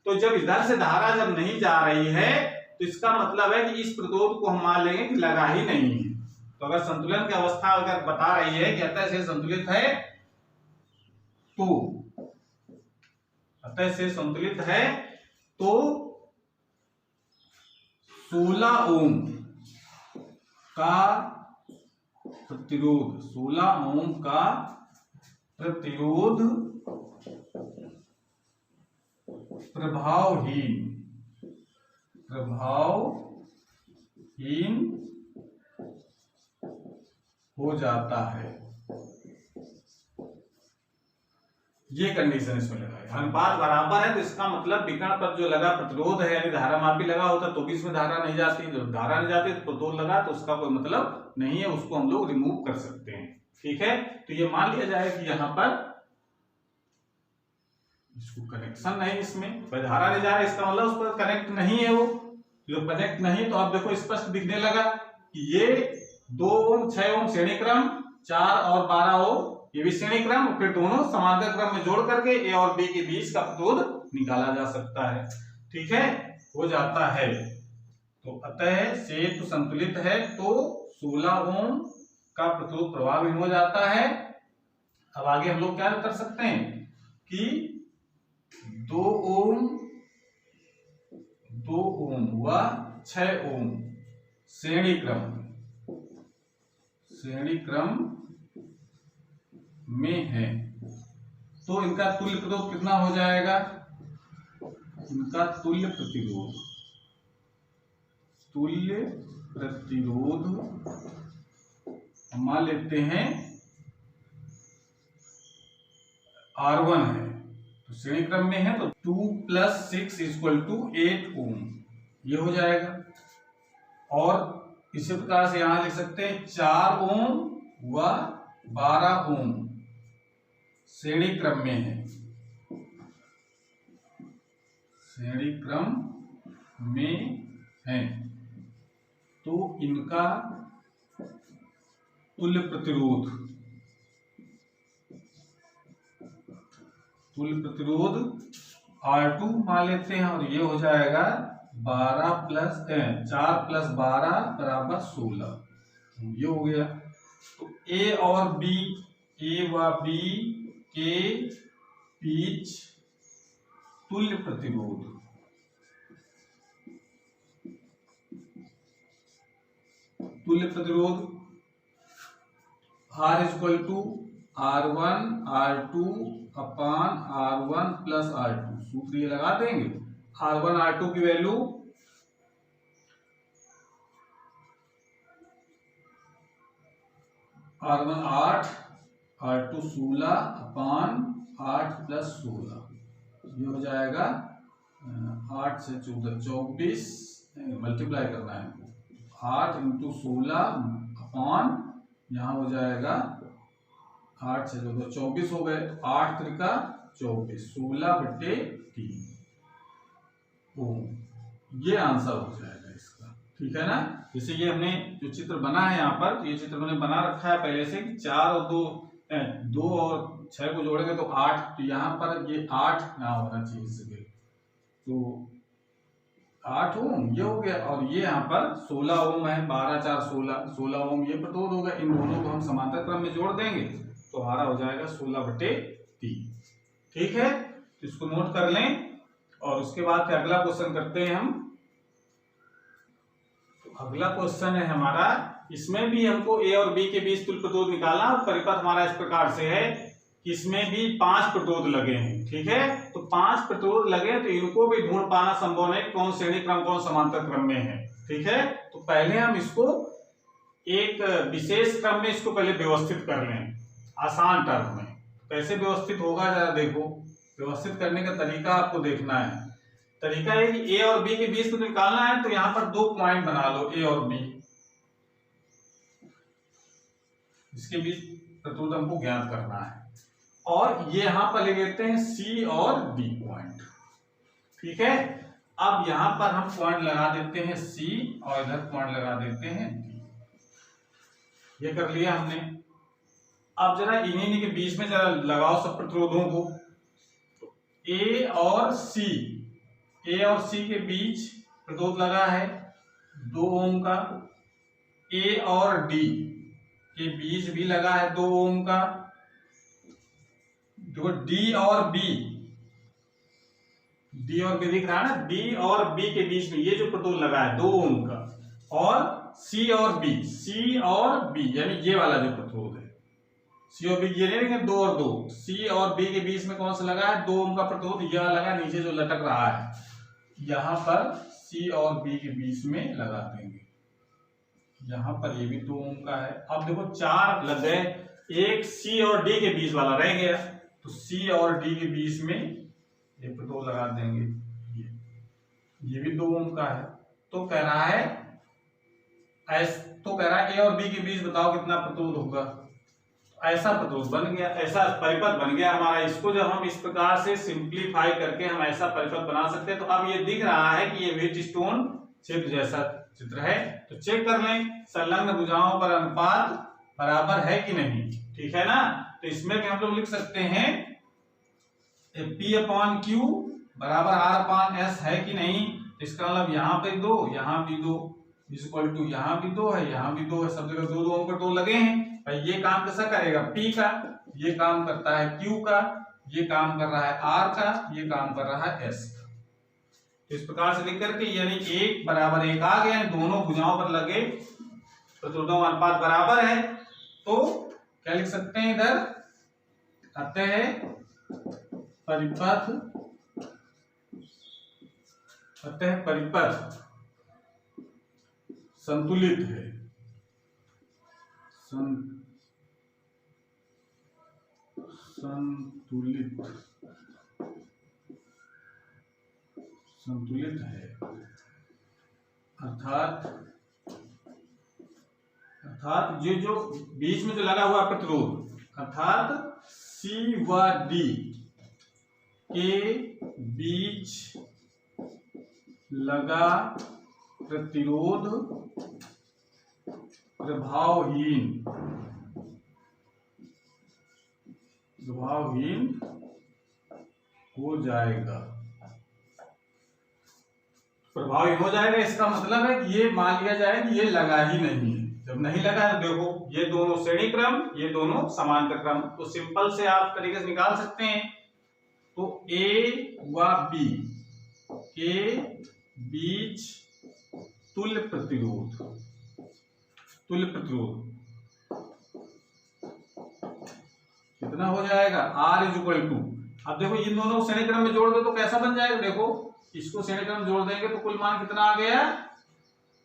[SPEAKER 1] तो जब इधर से धारा जब नहीं जा रही है तो इसका मतलब है कि इस प्रतिरोध को हम मान लेंगे कि लगा ही नहीं है। तो अगर संतुलन की अवस्था अगर बता रही है कि अतः से संतुलित है, तो अतः से संतुलित है तो 16 ओम का प्रतिरोध, 16 ओम का प्रतिरोध प्रभावहीन हो जाता है। ये कंडीशन इसमें लगा है। अनुपात बराबर है तो इसका मतलब विकर्ण पर जो लगा प्रतिरोध है यानी धारा मापी लगा होता तो भी इसमें धारा नहीं जाती, जब धारा नहीं जाती तो प्रतिरोध लगा तो उसका कोई मतलब नहीं है, उसको हम लोग रिमूव कर सकते हैं, ठीक है। तो ये मान लिया जाए कि यहाँ पर इसको कनेक्शन नहीं, इसमें धारा नहीं जा रहा है इसका मतलब उस पर कनेक्ट नहीं है, वो जो कनेक्ट नहीं। तो आप देखो स्पष्ट दिखने लगा कि ये 2 ओम 6 ओम श्रेणी क्रम, 4 और 12 ओम ये भी श्रेणी क्रम, फिर दोनों समांतर क्रम में जोड़ करके ए और बी के बीच का प्रतिरोध निकाला जा सकता है, ठीक है, हो जाता है। तो अतः सेतु संतुलित है तो 16 ओम का प्रतिरोध प्रभावहीन हो जाता है। अब आगे हम लोग क्या कर सकते हैं कि 2 ओम व 6 ओम श्रेणी क्रम में है तो इनका तुल्य प्रतिरोध कितना हो जाएगा, इनका तुल्य प्रतिरोध मान लेते हैं R1 है तो श्रेणी क्रम में है तो 2 + 6 = 8 ओम ये हो जाएगा। और इसी प्रकार से यहां लिख सकते हैं 4 ओम व 12 ओम श्रेणी क्रम में है, श्रेणी क्रम में हैं तो इनका तुल्य प्रतिरोध R2 मान लेते हैं और ये हो जाएगा 4 + 12 = 16। ये हो गया। तो ए और बी, ए व बी के बीच तुल्य प्रतिरोध R = R1 R2 अपान R1 + R2। सूत्र ये लगा देंगे। R1 R2 की वैल्यू R1 8 R2 16 अपान 8 + 16। ये हो जाएगा 8 से 14 24, मल्टीप्लाई करना है। 8 × 16 अपान यहाँ हो जाएगा 8 से 14 24 हो गए। 8 × 24 16/3 ओम। ये आंसर हो जाएगा इसका। ठीक है ना। जैसे ये हमने जो चित्र बना है यहाँ पर, ये चित्र मैंने बना रखा है पहले से। 4 और 2 और 6 को जोड़ेंगे तो 8। तो यहाँ पर ये 8 यहाँ होना चाहिए इस जगह। तो 8 ओम ये हो गया। और ये यहाँ पर 16 ओम है। 12 4 16 ओम ये प्रतिरोध होगा। इन दोनों को हम समांतर क्रम में जोड़ देंगे तो हमारा हो जाएगा 16/3। ठीक है। तो इसको नोट कर लें और उसके बाद अगला क्वेश्चन करते हैं हम। तो अगला क्वेश्चन है हमारा, इसमें भी हमको ए और बी के बीच तुल्य प्रतिरोध निकालना। और परिपथ हमारा इस प्रकार से है कि इसमें भी 5 प्रतिरोध लगे हैं। ठीक है। तो 5 प्रतिरोध लगे तो इनको भी ढूंढ पाना संभव है कौन श्रेणी क्रम कौन समांतर क्रम में है। ठीक है। तो पहले हम इसको एक विशेष क्रम में इसको पहले व्यवस्थित कर लें आसान टर्म में। कैसे व्यवस्थित होगा जरा देखो। व्यवस्थित करने का तरीका आपको देखना है। तरीका है कि ए और बी के बीच तो निकालना है। तो यहां पर 2 पॉइंट बना लो ए और बी, इसके बीच प्रतिरोध हमको ज्ञात करना है। और ये यहां पर ले लेते हैं सी और डी पॉइंट। ठीक है। अब यहां पर हम पॉइंट लगा देते हैं सी और इधर पॉइंट लगा देते हैं डी। ये कर लिया हमने। अब जरा इन्हीं के बीच में जरा लगाओ सब प्रतिरोधों को। तो ए और सी के बीच प्रतिरोध लगा है 2 ओम का। ए और डी के बीच भी लगा है 2 ओम का। देखो डी और बी दिख रहा है ना। डी और बी के बीच में ये जो प्रतिरोध लगा है 2 ओम का। और सी और बी यानी ये वाला जो प्रतिरोध है सी और बी, ये नहीं 2 और 2, सी और बी के बीच में कौन सा लगा है 2 ओम का प्रतिरोध। यह लगा नीचे जो लटक रहा है यहां पर सी और बी के बीच में लगा देंगे। यहां पर ये भी 2 ओम का है। अब देखो 4 लग गए, एक सी और डी के बीच वाला रह गया। तो सी और डी के बीच में ये प्रतिरोध लगा देंगे। ये भी 2 ओम का है। तो कह रहा है ए और बी के बीच बताओ कितना प्रतिरोध होगा। ऐसा प्रतिरोध बन गया, ऐसा परिपथ बन गया हमारा। इसको जब हम इस प्रकार से सिंप्लीफाई करके हम ऐसा परिपथ बना सकते हैं। तो अब ये दिख रहा है कि ये व्हीटस्टोन चित्र जैसा चित्र है। तो चेक कर लें संलग्न भुजाओं पर अनुपात बराबर है कि नहीं। ठीक है ना। तो इसमें भी हम लोग लिख सकते हैं P/Q बराबर R/S है कि नहीं। इसका मतलब यहाँ पे 2 यहाँ भी 2 इक्वल टू यहाँ भी 2 है यहाँ भी 2 है। सब जगह 2 ओम का 2 लगे हैं। भाई ये काम कैसा करेगा P का, ये काम करता है Q का, ये काम कर रहा है R का, ये काम कर रहा है S का। तो इस प्रकार से लिख करके यानी 1 बराबर 1 आ गया। दोनों भुजाओं पर लगे प्रतिरोधों का अनुपात बराबर है। तो क्या लिख सकते हैं इधर आते हैं परिपथ संतुलित है। संतुलित है अर्थात ये जो बीच में जो लगा हुआ प्रतिरोध अर्थात सी व डी के बीच लगा प्रतिरोध प्रभावहीन हो जाएगा। प्रभावहीन हो जाएगा इसका मतलब है कि ये मान लिया जाए कि ये लगा ही नहीं है। जब नहीं लगा तो देखो ये दोनों श्रेणी क्रम, ये दोनों समांतर क्रम, तो सिंपल से आप तरीके से निकाल सकते हैं। तो ए व बी के बीच तुल्य प्रतिरोध कितना हो जाएगा, R इज इक्वल टू, अब देखो इन दोनों को श्रेणी क्रम में जोड़ दो तो कैसा बन जाएगा, देखो इसको श्रेणी क्रम में जोड़ देंगे तो कुल मान कितना आ गया,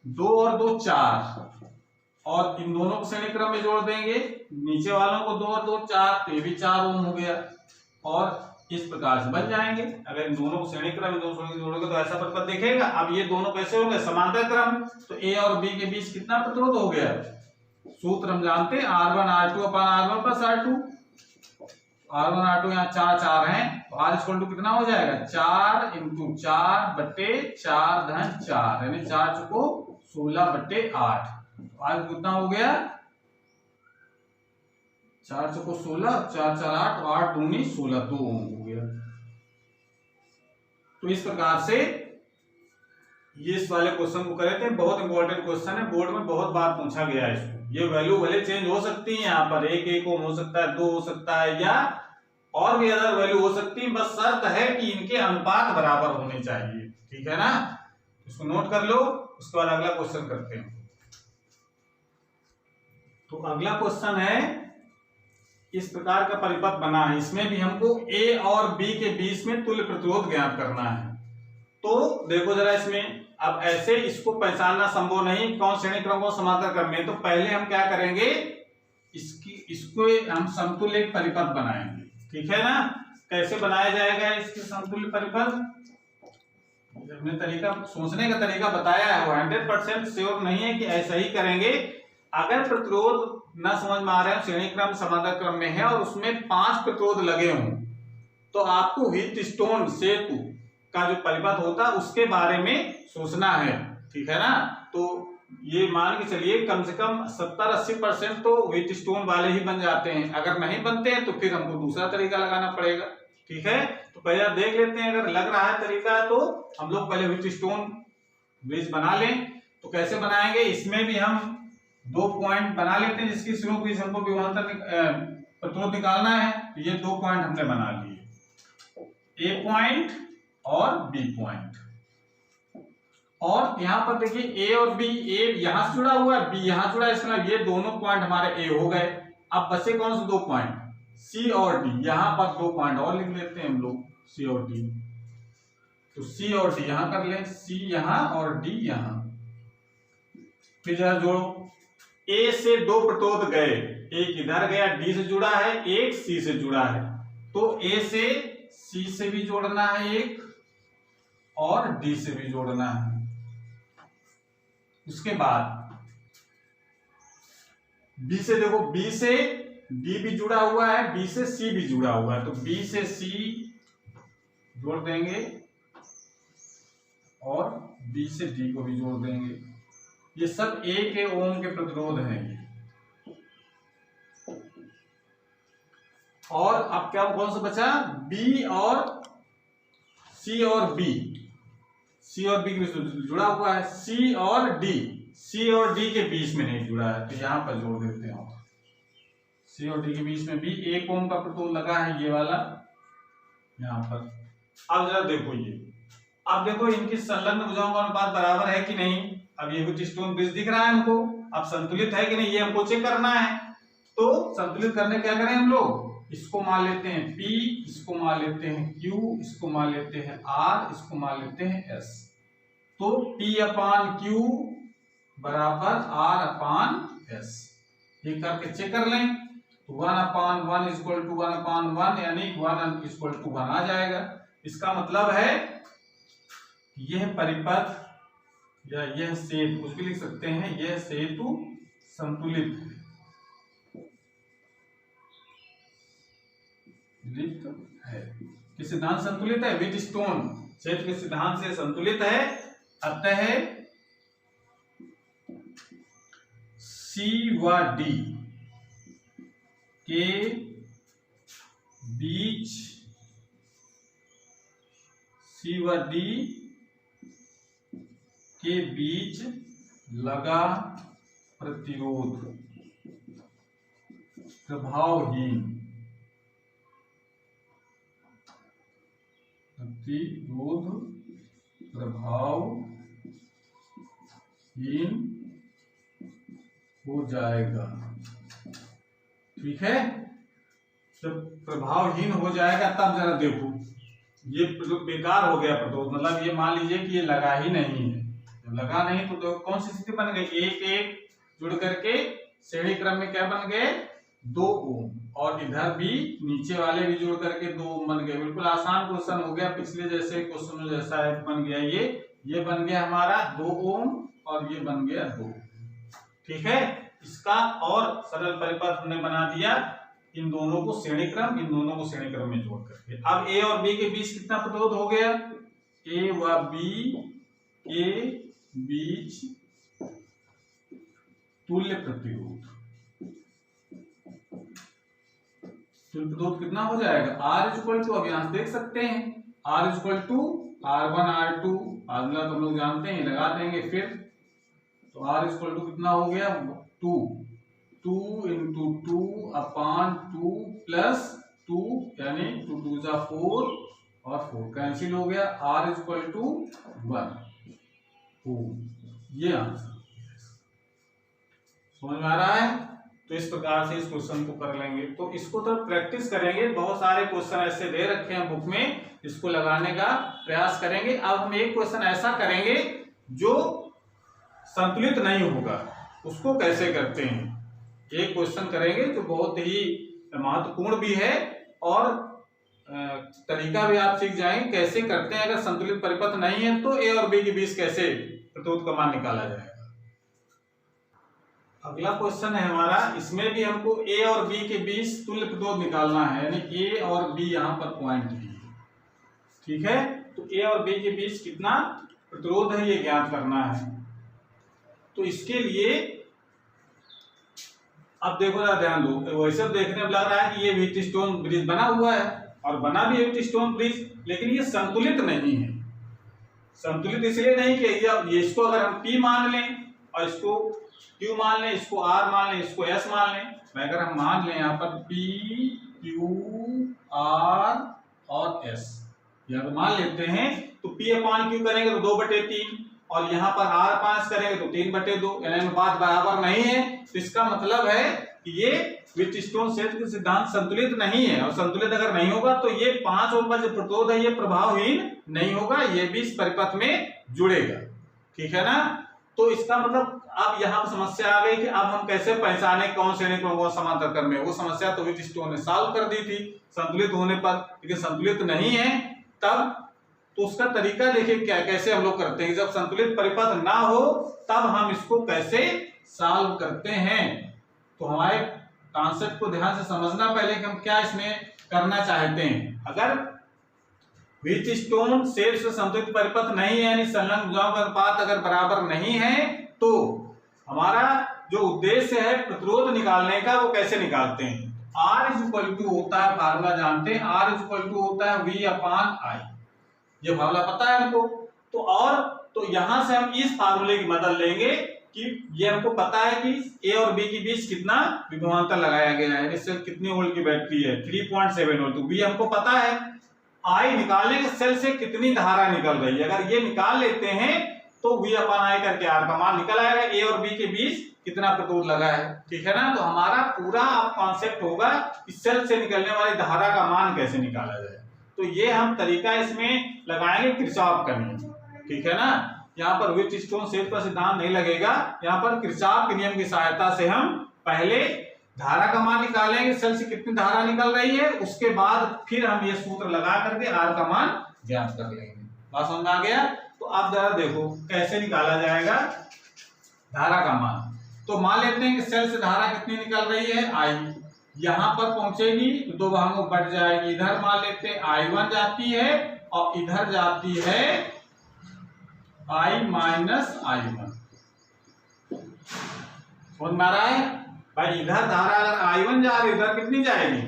[SPEAKER 1] 2 और 2 4, और इन दोनों को श्रेणी क्रम में जोड़ देंगे, नीचे वालों को 2 और 2 4, तो ये भी 4 ओम हो गया, और इस प्रकार से बन जाएंगे। अगर इन दोनों को श्रेणी क्रम में जोड़ोगे तो ऐसा परिपथ दिखेगा। अब ये दोनों कैसे होंगे, समांतर क्रम, तो ए और बी के बीच कितना प्रतिरोध हो गया, सूत्र हम जानते हैं R1 R2 अपन R1 plus R2, R1 R2 यहाँ 4 4 हैं, तो R इक्वल टू कितना हो जाएगा, 4 इंटू 4 बटे 4 धन 4, यानी 4 चुको 16 बटे 8, आज कितना हो गया, 4 चुको 16, 4 4 8, 8 दूनी 16, 2 ओम हो गया। तो इस प्रकार से ये इस वाले क्वेश्चन को करे थे, बहुत इंपॉर्टेंट क्वेश्चन है, बोर्ड में बहुत बार पूछा गया है इसको। ये वैल्यू भले चेंज हो सकती है, यहाँ पर 1 ओम हो सकता है, 2 हो सकता है, या और भी अदर वैल्यू हो सकती है, बस शर्त है कि इनके अनुपात बराबर होने चाहिए, ठीक है ना, इसको नोट कर लो। उसके बाद अगला क्वेश्चन करते हैं। तो अगला क्वेश्चन है, इस प्रकार का परिपथ बना है, इसमें भी हमको ए और बी के बीच में तुल्य प्रतिरोध ज्ञात करना है। तो देखो जरा इसमें, अब ऐसे इसको पहचानना संभव नहीं कौन श्रेणी क्रम को समांतर क्रम में, तो पहले हम क्या करेंगे, इसको हम समतुल्य परिपथ बनाएंगे, ठीक है ना। कैसे बनाया जाएगा इसके समतुल्य परिपथ, हमने तरीका, सोचने का तरीका बताया है, वो 100% श्योर नहीं है कि ऐसा ही करेंगे। अगर प्रतिरोध ना समझ में आ रहे हैं, श्रेणी क्रम समांतर क्रम में है और उसमें 5 प्रतिरोध लगे हों, तो आपको व्हीटस्टोन सेतु का जो परिपथ होता है उसके बारे में सोचना है, ठीक है ना। तो ये मान के चलिए कम से कम 70-80% तो व्हीटस्टोन वाले ही बन जाते हैं, अगर नहीं बनते हैं तो फिर हमको दूसरा तरीका लगाना पड़ेगा, ठीक है। तो पहले आप देख लेते हैं, अगर लग रहा है तरीका तो हम लोग पहले व्हीटस्टोन ब्रिज बना लें। तो कैसे बनाएंगे, इसमें भी हम 2 पॉइंट बना लेते हैं जिसकी शुरू को हमको विभवांतर प्रतिरोध निकालना है। तो ये 2 पॉइंट हमने बना लिए, ए पॉइंट और बी पॉइंट, और यहाँ पर देखिए ए और बी, ए यहां से जुड़ा हुआ है, बी यहां जुड़ा है, इसका ये दोनों पॉइंट हमारे ए हो गए। अब बचे कौन से 2 पॉइंट, सी और डी, यहां पर 2 पॉइंट और लिख लेते हैं हम लोग, सी और डी। तो सी और डी यहां कर लें, सी यहां और डी यहां। फिर जरा जोड़ो, ए से 2 प्रतिरोध गए, एक इधर गया डी से जुड़ा है, एक सी से जुड़ा है, तो ए से सी से भी जोड़ना है एक, और डी से भी जोड़ना है। उसके बाद बी से देखो, बी से डी भी जुड़ा हुआ है, बी से सी भी जुड़ा हुआ है, तो बी से सी जोड़ देंगे और बी से डी को भी जोड़ देंगे। ये सब ए के ओम के प्रतिरोध हैं। और अब क्या कौन सा बचा, बी और सी और बी, सी और बी के बीच जुड़ा हुआ है, सी और डी, सी और डी के बीच में नहीं जुड़ा है, तो यहां पर जोड़ देते हैं। सी और डी के बीच में भी 1 ओम का प्रतिरोध लगा है, ये वाला यहां पर। अब जरा देखो ये, अब देखो इनकी संलग्न भुजाओं का अनुपात बराबर है कि नहीं। अब ये व्हीटस्टोन ब्रिज दिख रहा है हमको, अब संतुलित है कि नहीं ये हमको चेक करना है। तो संतुलित करने क्या करें हम लोग, इसको मान लेते हैं P, इसको मान लेते हैं Q, इसको मान लेते हैं R, इसको मान लेते हैं S। तो P अपान Q बराबर R अपान S, ये करके चेक कर लें। 1/1 इज इक्वल टू 1/1, यानी 1 इज इक्वल टू 1 आ जाएगा। इसका मतलब है यह परिपथ या यह सेतु, कुछ भी लिख सकते हैं, यह सेतु संतुलित है। किस सिद्धांत संतुलित है, व्हीटस्टोन सेतु के सिद्धांत से संतुलित है। अतः सी व डी के बीच, सी व डी के बीच लगा प्रतिरोध प्रभावहीन, प्रतिरोध प्रभावहीन हो जाएगा। ठीक है, जब प्रभावहीन हो जाएगा तब जरा देखो, ये बेकार हो गया प्रतिरोध, मतलब ये मान लीजिए कि ये लगा ही नहीं है। जब लगा नहीं तो कौन सी स्थिति बन गई, एक एक जुड़ करके श्रेणी क्रम में क्या बन गए, 2 ओम, और इधर भी नीचे वाले भी जुड़ करके 2 ओम बन गए। बिल्कुल आसान क्वेश्चन हो गया, पिछले जैसे क्वेश्चन जैसा है बन गया। ये बन गया हमारा 2 ओम और ये बन गया 2। ठीक है, इसका और सरल परिपथ हमने बना दिया, इन दोनों को श्रेणी क्रम, इन दोनों को श्रेणी क्रम में जोड़ करके। अब ए और बी के बीच कितना प्रतिरोध हो गया, ए व बी के बीच तुल्य प्रतिरोध। तुल्य प्रतिरोध कितना हो जाएगा, R इक्वल टू, अब यहां से देख सकते हैं R equal to R1 R2, formula तो हम लोग जानते हैं, लगा देंगे फिर। तो R इक्वल टू कितना हो गया, 2 into 2 upon 2 प्लस 2, यानी 2 2 जा 4 और 4 कैंसिल हो गया, R इक्वल टू 1। ये आंसर समझ में आ रहा है। तो इस प्रकार से इस क्वेश्चन को कर लेंगे। तो इसको तो प्रैक्टिस करेंगे, बहुत सारे क्वेश्चन ऐसे दे रखे हैं बुक में, इसको लगाने का प्रयास करेंगे। अब हम एक क्वेश्चन ऐसा करेंगे जो संतुलित नहीं होगा, उसको कैसे करते हैं। एक क्वेश्चन करेंगे जो बहुत ही महत्वपूर्ण भी है और तरीका भी आप सीख जाएंगे कैसे करते हैं। अगर संतुलित परिपथ नहीं है तो ए और बी के बीच कैसे प्रतिरोध का मान निकाला जाएगा। अगला क्वेश्चन है हमारा, इसमें भी हमको ए और बी के बीच तुल्य प्रतिरोध निकालना है, यानी ए और बी यहाँ पर पॉइंट है। ठीक है, तो ए और बी के बीच कितना प्रतिरोध है ये ज्ञात करना है। तो इसके लिए अब देखो जरा ध्यान दो, वैसे देखने में लग रहा है कि ये व्हीटस्टोन ब्रिज बना हुआ है और बना भी है व्हीटस्टोन ब्रिज, लेकिन ये संतुलित नहीं है। संतुलित इसलिए नहीं कि ये इसको अगर हम P मान लें और इसको Q मान लें, इसको R मान लें, इसको S मान लें, अगर हम मान लें यहाँ पर P Q R और S यहाँ पर मान लेते हैं, तो P अपान Q करेंगे तो 2/3 और यहाँ पर R अपान S करेंगे तो 3/2, यानी अनुपात बराबर नहीं है। तो इसका मतलब है कि ये व्हीटस्टोन सेट के सिद्धांत संतुलित नहीं है, और संतुलित अगर नहीं होगा तो ये 5 ओम का जो प्रतिरोध है ये प्रभावहीन नहीं होगा, ये भी इस परिपथ में जुड़ेगा। ठीक है ना। तो इसका मतलब अब यहाँ समस्या आ गई कि अब हम कैसे पहचाने कौन श्रेणी क्रम कौन समांतर क्रम में। वो समस्या तो व्हीटस्टोन ने सॉल्व कर दी थी संतुलित होने पर, लेकिन संतुलित नहीं है तब। तो उसका तरीका देखिए क्या कैसे हम लोग करते हैं, जब संतुलित परिपथ ना हो तब हम इसको कैसे सॉल्व करते हैं। तो हमारे कॉन्सेप्ट को ध्यान से समझना पहले कि हम क्या इसमें करना चाहते हैं। अगर व्हीटस्टोन सेट से संतुलित परिपथ नहीं है, यानी संलग्न भुजाओं का अनुपात अगर बराबर नहीं है, तो हमारा जो उद्देश्य है प्रतिरोध निकालने का वो कैसे निकालते हैं। R इक्वल टू होता है, फार्मूला जानते हैं, R इक्वल टू होता है V अपान I, ये फार्मूला पता है हमको। तो यहां से हम इस फार्मूले की मदद लेंगे कि ये हमको पता है कि ए और बी के बीच कितना विभवांतर लगाया गया है, इससे कितने वोल्ट की बैटरी है 3.7 वोल्ट। तो बी हमको पता है, आई निकालने के सेल से कितनी धारा निकल रही है, अगर ये निकाल लेते हैं तो V अपान आई करके R का मान निकल आएगा, ए और बी के बीच कितना प्रतिरोध लगा है। ठीक है ना। तो हमारा पूरा कॉन्सेप्ट होगा कि सेल से निकलने वाली धारा का मान कैसे निकाला जाए। तो ये हम तरीका इसमें लगाएंगे किरचॉफ का नियम। ठीक है ना। यहाँ पर व्हीटस्टोन सेट का सिद्धांत नहीं लगेगा, यहाँ पर किरचॉफ के नियम की सहायता से हम पहले धारा का मान निकालेंगे, सेल से कितनी धारा निकल रही है, उसके बाद फिर हम ये सूत्र लगा करके R का मान ज्ञात कर लेंगे। बात समझ आ गया। तो आप जरा देखो कैसे निकाला जाएगा धारा का मान। तो मान लेते हैं कि सेल से धारा कितनी निकल रही है I, यहां पर पहुंचेगी तो 2 भागों बढ़ जाएगी। इधर मान लेते हैं I1 जाती है और इधर जाती है I माइनस I1। समझ में आ रहा है भाई। इधर धारा अगर I1 जा रही है, इधर कितनी जाएगी,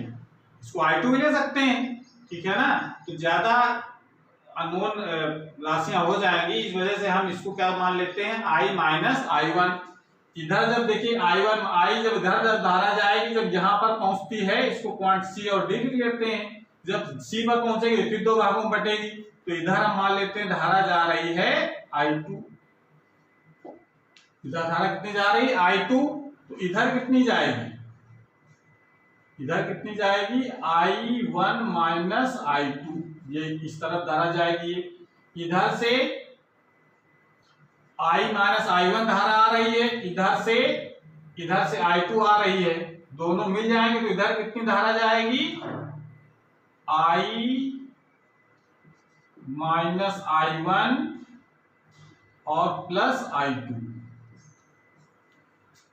[SPEAKER 1] इसको I2 भी ले सकते हैं, ठीक है ना। तो ज्यादा अननोन राशियां हो जाएंगी, इस वजह से हम इसको क्या मान लेते हैं, I माइनस I1। इधर जब देखिए I जब इधर जब धारा जाएगी, जब यहाँ पर पहुंचती है, इसको पॉइंट C और D लिख लेते हैं। जब C पर पहुंचेगी फिर दो भागों में बटेगी, तो इधर हम मान लेते हैं धारा जा रही है I2। इधर धारा कितनी जा रही है, I2। तो इधर कितनी जाएगी, इधर कितनी जाएगी, I1 माइनस I2। ये इस तरफ धारा जाएगी। इधर से I माइनस I1 धारा आ रही है, इधर से I2 आ रही है, दोनों मिल जाएंगे तो इधर कितनी धारा जाएगी, I माइनस I1 और प्लस I2।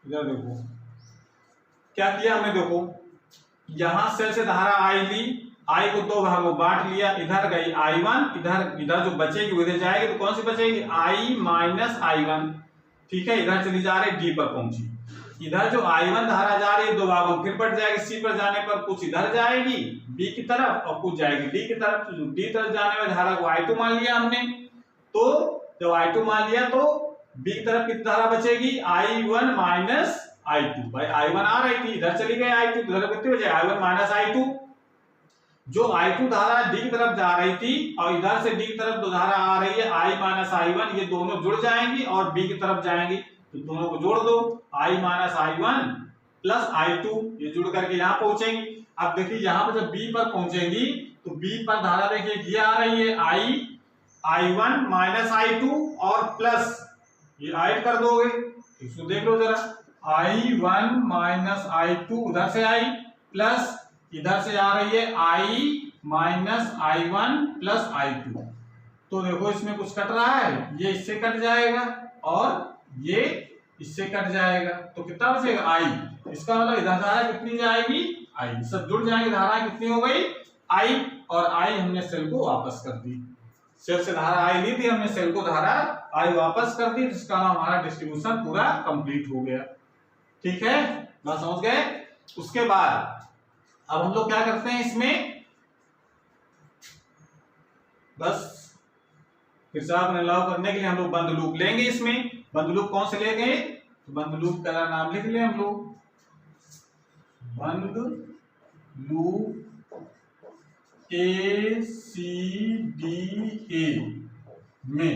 [SPEAKER 1] इधर देखो क्या किया हमने, देखो यहां सेल से धारा I ली, I को दो भागों बांट लिया, इधर गई I1, इधर जो बचेगी वो इधर जाएगी, तो कौन सी बचेगी, I माइनस I1, ठीक है। इधर चली जा रही D पर पहुंची, इधर जो I1 धारा जा रही है दो भागों फिर बढ़ जाएगी, C पर जाने पर कुछ इधर जाएगी B की तरफ और कुछ जाएगी D की तरफ। तो D तरफ जाने वाली धारा को I2 मान लिया हमने, तो जब I2 मान लिया तो B की तरफ कितनी धारा बचेगी, I1 माइनस I2। भाई I1 आ रही थी, इधर चली गई I2, तो इधर कितनी बचे, I1 माइनस I2। जो I2 धारा D की तरफ जा रही थी और इधर से D की तरफ दो धारा आ रही है I माइनस I1, ये दोनों जुड़ जाएंगी और B की तरफ जाएंगी, तो दोनों को जोड़ दो, I minus I1 plus I2, ये जुड़ करके यहाँ पहुंचेंगी। अब देखिए यहाँ पर जब B पर पहुंचेंगी तो B पर धारा देखिए ये आ रही है I1 माइनस I2 और प्लस ये ऐड कर दोगे, इसको देख लो जरा, I1 माइनस I2 उधर से आई, प्लस इधर से आ रही है I minus I1 plus I2। तो देखो इसमें कुछ कट रहा है, ये इससे कट जाएगा और ये इससे कट जाएगा, तो कितना बचेगा I। इसका मतलब इधर धारा कितनी जाएगी, I। सब जुड़ जाएंगे, धारा कितनी हो गई I, और I हमने सेल को वापस कर दी। सेल से धारा I ली थी हमने, सेल को धारा I वापस कर दी, जिसका नाम हमारा डिस्ट्रीब्यूशन पूरा कंप्लीट हो गया। ठीक है, बात समझ गए। उसके बाद अब हम लोग क्या करते हैं इसमें, बस फिर से आपने लॉ करने के लिए हम लोग बंद लूप लेंगे। इसमें बंद लूप कौन से लेंगे, तो बंद लूप का नाम लिख लें हम लोग, बंद लूप ACDA में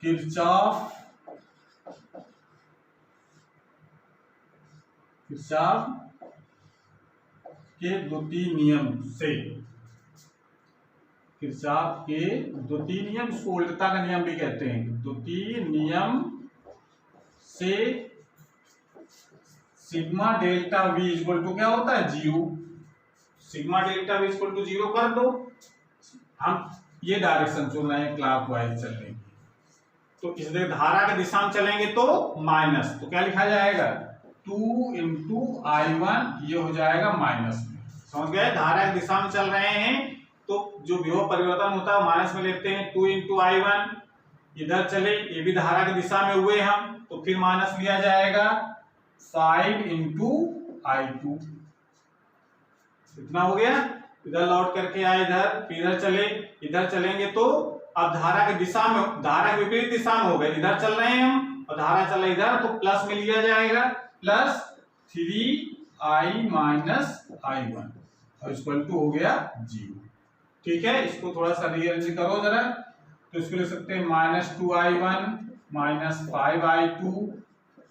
[SPEAKER 1] किरचॉफ के द्वितीय नियम से, किरचॉफ के द्वितीय नियम, इसको उल्टता का नियम भी कहते हैं, द्वितीय नियम से sigma delta V equal to क्या होता है, 0। Sigma delta V equal to 0 कर दो। हम ये डायरेक्शन चुन रहे हैं क्लॉकवाइज चलने की, तो इस धारा के दिशा में चलेंगे तो माइनस, तो क्या लिखा जाएगा 2 इंटू I1, ये हो जाएगा माइनस में। समझ गए, धारा की दिशा में चल रहे हैं तो जो विभव परिवर्तन होता है माइनस में लेते हैं, 2 इंटू I1, इधर चले ये भी धारा की दिशा में हुए हम, तो फिर माइनस लिया जाएगा 5 इंटू I2, इतना हो गया। इधर लौट करके आए, इधर फिर इधर चले, इधर चलेंगे तो अब धारा की दिशा में, धारा की विपरीत दिशा में हो गए, इधर चल रहे हैं हम और धारा चल रही इधर, तो प्लस में लिया जाएगा, प्लस 3I माइनस I1 और इक्वल टू हो गया 0। ठीक है, इसको थोड़ा सा रीअरेंज करो जरा, तो इसको लिख सकते हैं minus 2I1 minus 5I2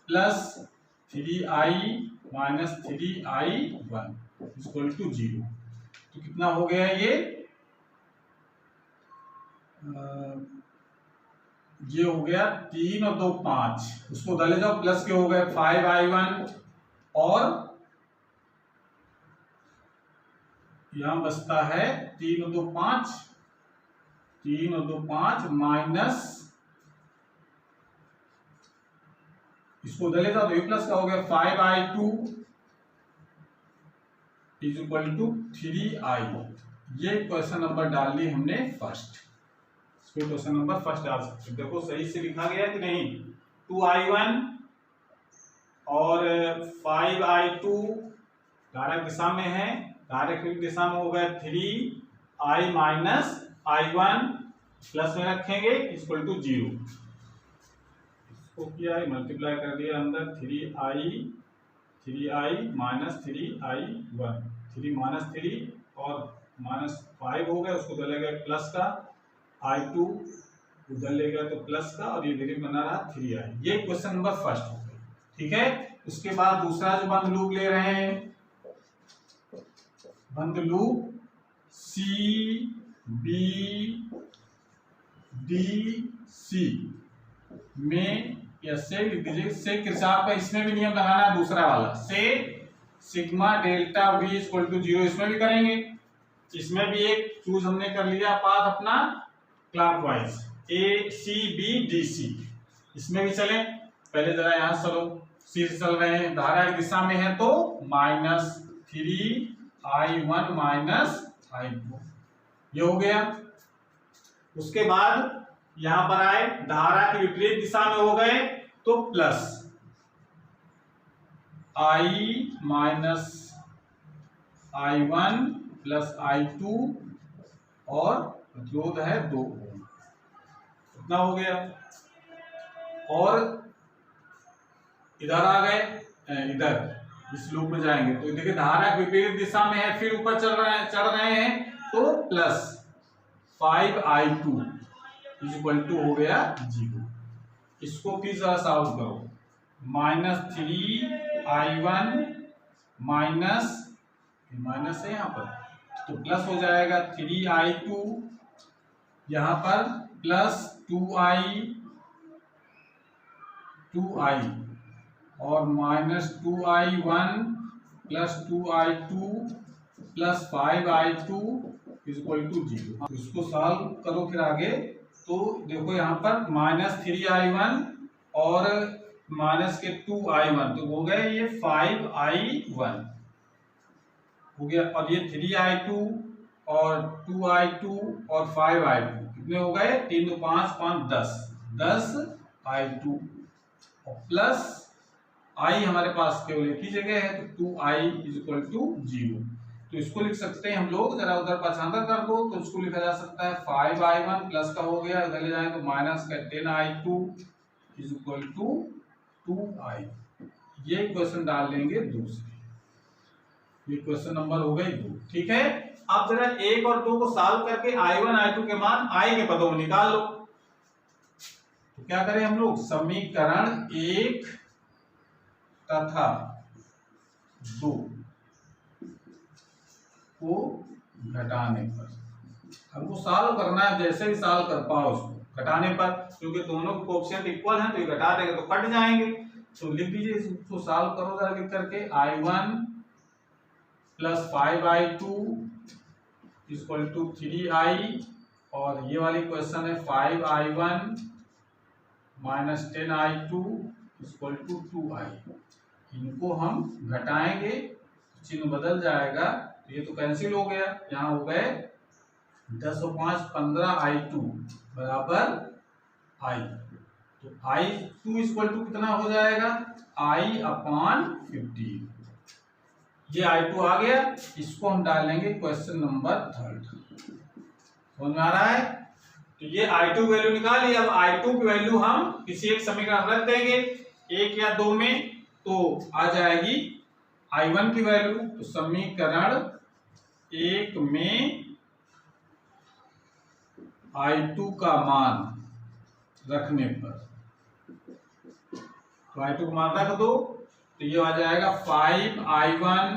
[SPEAKER 1] plus 3I minus 3I1 equal to 0। तो कितना हो गया ये हो गया 3 और 2 5, उसको उधर ले जाओ, प्लस के हो गए 5I1 और यहां बचता है 3 और 2 5, 3 और 2 5 माइनस, इसको उधर ले जाओ तो ये प्लस का हो गया 5I2 is equal to 3I। ये क्वेश्चन नंबर डाल ली हमने फर्स्ट, क्वेश्चन नंबर फर्स्ट डाल सकते। देखो सही से लिखा गया कि नहीं, 2i1 और 5i2 धारक दिशा में है, धारक दिशा में होगा 3i माइनस i1 प्लस में रखेंगे इक्वल टू 0। इसको किया है मल्टीप्लाई कर दिया अंदर 3i माइनस 3i1, 3 माइनस 3 और माइनस 5 हो गया, उसको उधर ले गया प्लस का, i2 उधर ले गया तो प्लस का, और ये डिग्री बना रहा 3i। ये क्वेश्चन नंबर फर्स्ट हो गया। ठीक है, उसके बाद दूसरा जो बंद लूप ले रहे हैं, बंद loop C B D C में या से लिख दीजिए, से किरचॉफ का इसमें भी नियम लगाना है दूसरा वाला, से sigma delta V equal to 0, इसमें भी करेंगे। इसमें भी एक चूज हमने कर लिया पाथ अपना क्लॉकवाइज, ए सी बी डी सी, इसमें भी चले। पहले जरा यहां चलो, सी से चल रहे हैं, धारा की दिशा में है तो -3i1 माइनस i2, ये हो गया। उसके बाद यहां पर आए, धारा की विपरीत दिशा में हो गए तो plus i minus i1 plus i2 और प्रतिरोध है 2 ओम, इतना हो गया। और इधर आ गए, इधर इस लूप में जाएंगे तो देखिए धारा विपरीत दिशा में है, फिर ऊपर चढ़ रहे हैं तो प्लस 5i2 इक्वल टू हो गया 0। इसको फिर जरा सॉल्व करो, -3i1 माइनस है यहाँ पर तो प्लस हो जाएगा 3i2, यहाँ पर प्लस 2i और -2i1 plus 2i2 plus 5i2 equal to 0। इसको सॉल्व करो फिर आगे, तो देखो यहाँ पर -3i1 और माइनस के 2i1 तो हो गए ये 5i1 हो गया, और ये 3i2 और 2i2 और 5i2 कितने हो गए, 3 2 5 5 10i2 और प्लस i हमारे पास केवल एक ही जगह है तो 2i इक्वल टू 0। तो इसको लिख सकते हैं हम लोग, जरा उधर पाछांतर कर दो तो इसको लिखा जा सकता है 5i1 प्लस का हो गया, इधर ले जाए तो माइनस का 10i2 इक्वल टू 2i। ये क्वेश्चन डाल लेंगे दूसरे, ये क्वेश्चन नंबर हो गई 2। ठीक है, अब जरा 1 और 2 को सॉल्व करके i1 i2 के मान i के पदों में निकाल लो। तो क्या करें हम लोग, समीकरण 1 तथा 2 को घटाने पर, हमको सॉल्व करना है, जैसे भी सॉल्व कर पाओ उसको घटाने पर, क्योंकि दोनों के कोएफिशिएंट इक्वल हैं तो ये घटा देंगे तो कट जाएंगे। तो लिख दीजिए इसको सॉल्व करो जरा लिख करके, i1 plus 5i2 equal to 3i, और ये वाली क्वेश्चन है 5i1 minus 10i2 equal to 2i। इनको हम घटाएंगे, चिन्ह बदल जाएगा, ये तो कैंसिल हो गया, यहाँ हो गए 10 और 5 15i2 बराबर i। तो i2 इक्वल टू कितना हो जाएगा, i/15। ये i2 आ गया, इसको हम डालेंगे क्वेश्चन नंबर 3। समझ में आ रहा है? तो ये i2 वैल्यू निकाली। अब i2 की वैल्यू हम किसी एक समीकरण रख देंगे, 1 या 2 में, तो आ जाएगी i1 की वैल्यू। तो समीकरण 1 में i2 का मान रखने पर, तो i2 का मान रख दो तो ये आ जाएगा 5i1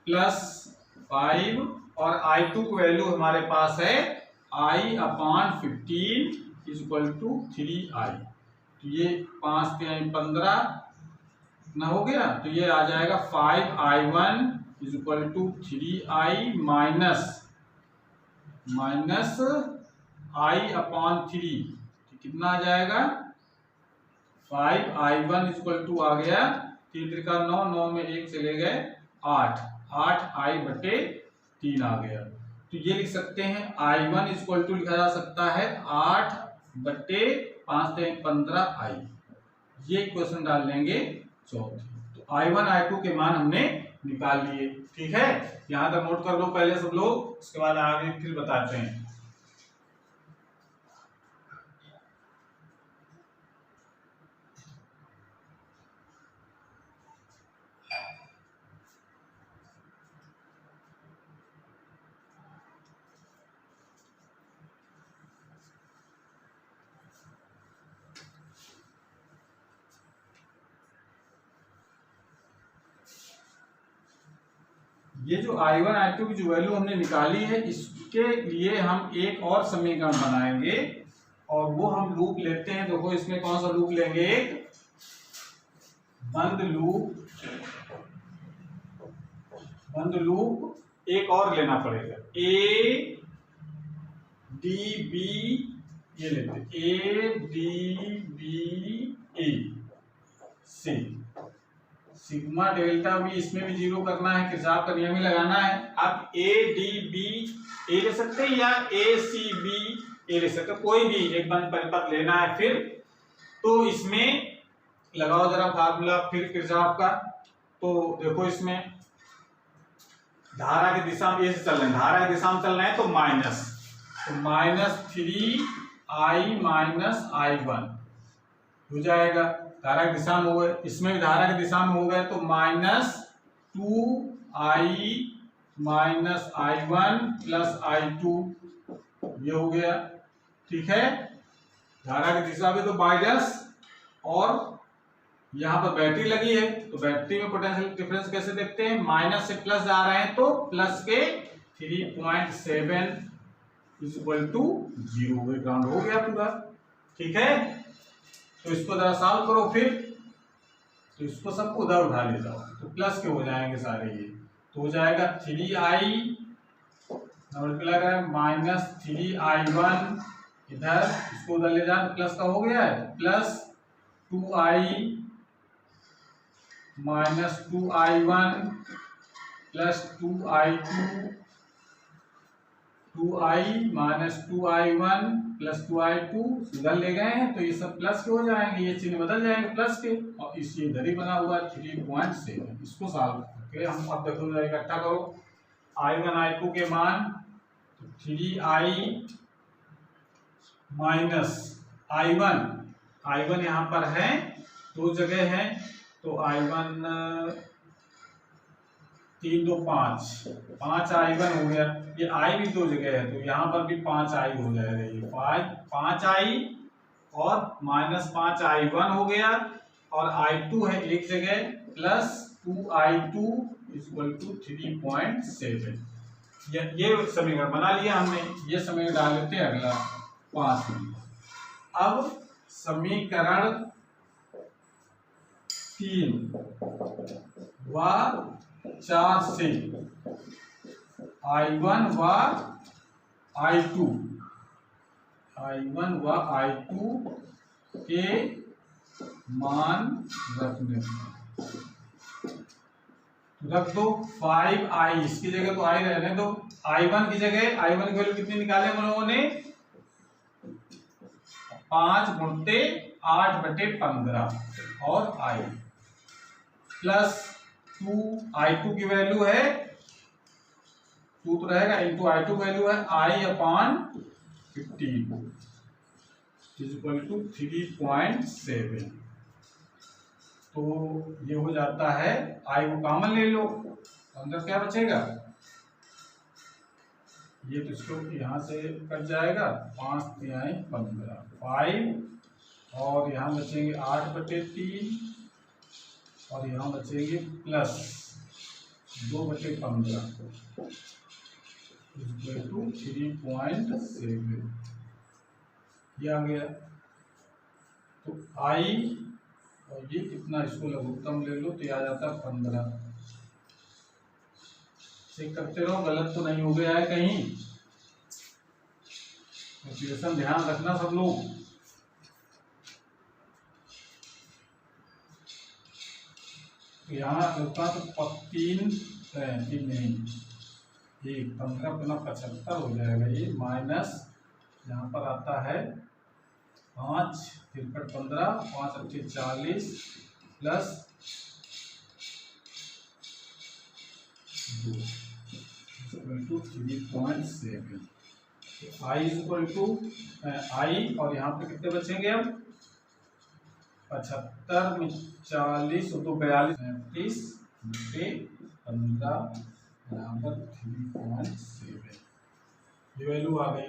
[SPEAKER 1] प्लस 5, और i2 की वैल्यू हमारे पास है i/15 इक्वल टू 3i। तो ये 5 3 15 इतना हो गया, तो ये आ जाएगा 5i1 equal to 3i minus i/3, कितना आ जाएगा 5i1 इक्वल टू आ गया 3 3 9, 9 में 1 चले गए 8, 8i/3 आ गया। तो ये लिख सकते हैं i1 इक्वल टू लिखा जा सकता है 8/5 3 15i, ये इक्वेशन डाल लेंगे चौथी। तो I1 I2 के मान हमने निकाल लिए। ठीक है, यहां तक नोट कर लो पहले सब लोग, उसके बाद आगे फिर बताते हैं। ये जो I1 I2 की जो वैल्यू हमने निकाली है, इसके लिए हम एक और समीकरण बनाएंगे और वो हम लूप लेते हैं। देखो इसमें कौन सा लूप लेंगे, एक बंद लूप एक और लेना पड़ेगा। A D B ये लेते A D B A C, sigma delta भी इसमें भी जीरो करना है, किरचॉफ का नियम ही लगाना है। अब A D B A ले सकते हैं या A C B A ले सकते हैं, कोई भी एक बंद परिपथ लेना है। फिर तो इसमें लगाओ जरा फार्मूला फिर किरचॉफ का। तो देखो इसमें धारा की दिशा में ऐसे चल रहे हैं, धारा की दिशा में चल रहे हैं तो माइनस, तो -3i माइनस I1 हो जाएगा, धारा की दिशा में हो गए। इसमें भी धारा की दिशा में हो गए तो -2i minus I1 plus I2 ये हो गया। ठीक है, धारा की दिशा में तो माइनस, और यहाँ पर बैटरी लगी है तो बैटरी में पोटेंशियल डिफरेंस कैसे देखते हैं, माइनस से प्लस जा रहे हैं तो प्लस के 3.7 इक्वल टू 0, ग्राउंड हो गया पूरा। ठीक है, तो इसको जरा सॉल्व करो फिर, तो इसको सबको उधर उठा ले जाओ तो प्लस के हो जाएंगे सारे ये, तो हो जाएगा 3i माइनस 3i1 इधर, इसको उधर ले जाए तो प्लस का हो गया है, plus 2i minus 2i1 plus 2i minus 2i1 plus 2i2 इधर ले गए हैं तो ये सब प्लस के हो जाएंगे, ये चिन्ह बदल जाएंगे प्लस के, और इसी इधर ही बना हुआ 3.7। इसको सॉल्व करके हम अब देखो इकट्ठा करो I1 I2 के मान, तो 3i माइनस I1 यहाँ पर है, दो जगह है तो I1 3 2 5 I1 हो गया, ये I भी दो जगह है तो यहाँ पर भी 5i हो जाएगा, ये 5i और माइनस 5i1 हो गया, और I2 है एक जगह प्लस 2i2 इक्वल टू 3.7। ये समीकरण बना लिया हमने, ये समीकरण डाल लेते हैं अगला 5 में। अब समीकरण 3 व 4 से I1 व I2 के मान रखने रख दो। 5i इसकी जगह तो i रहने दो, I1 की जगह I1 की वैल्यू कितनी निकाले हम लोगों ने, 5 गुणते 8/15 और i प्लस 2i2 की वैल्यू है 2 तो रहेगा, इंटू I2 वैल्यू है i/15 इक्वल टू 3.7। तो ये हो जाता है, i को कॉमन ले लो, अंदर क्या बचेगा, ये तो इसको यहाँ से कट जाएगा, 5 3 15 5 और यहाँ बचेंगे 8/3 और यहाँ बचेंगे प्लस 2/15 इक्वल टू 3.7 ये आ गया। तो i और ये कितना, इसको लघुत्तम ले लो तो ये आ जाता है 15। चेक करते रहो गलत तो नहीं हो गया है कहीं, कैलकुलेशन ध्यान रखना सब लोग। यहाँ होता तो 3 नहीं, ये 15 × 75 हो जाएगा, ये माइनस यहाँ पर आता है 5 तिरपट 15 5 8 40 प्लस 2 = 3.7। आई इक्वल टू आई और यहाँ पे कितने बचेंगे अब 75 में 40 और 2 42 35 15 बराबर 3.7। ये वैल्यू आ गई।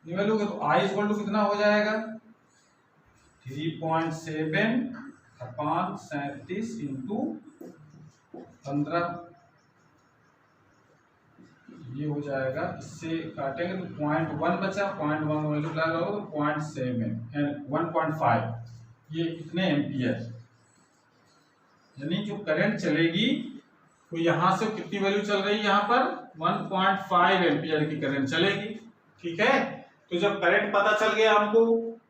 [SPEAKER 1] ये वैल्यू तो आई इक्वल टू कितना हो जाएगा 3.7 अपॉन 37 इंटू 15। ये हो जाएगा, इससे काटेंगे तो 0.1 बचा, 0.1 मल्टीप्लाई करो तो 0.7 एंड 1.5 ये कितने एम्पियर, यानी जो करंट चलेगी तो यहाँ से कितनी वैल्यू चल रही है, यहाँ पर 1.5 एम्पियर की करंट चलेगी। ठीक है, तो जब करंट पता चल गया, हमको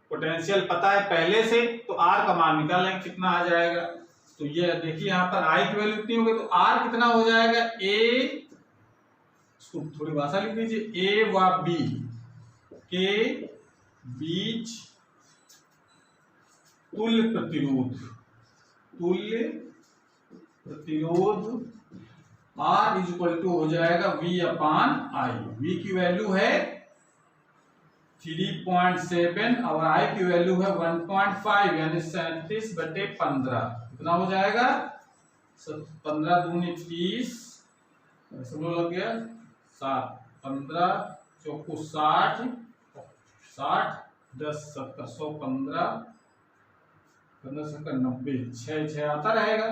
[SPEAKER 1] पोटेंशियल पता है पहले से, तो आर का मान निकालेंगे कितना आ जाएगा। तो ये देखिए यहाँ पर आई की वैल्यू कितनी होगी, तो आर कितना हो जाएगा, ए इसको थोड़ी भाषा लिख दीजिए, ए व बी के बीच तुल्य प्रतिरोध आर इज इक्वल टू हो जाएगा वी अपॉन आई। वी की वैल्यू है 3.7 और आई की वैल्यू है 1.5 यानी 37/15 कितना हो जाएगा 15 दूनी 30 लग गया 7 15 चौको 60 10 70 115 15 70 90 6 आता रहेगा।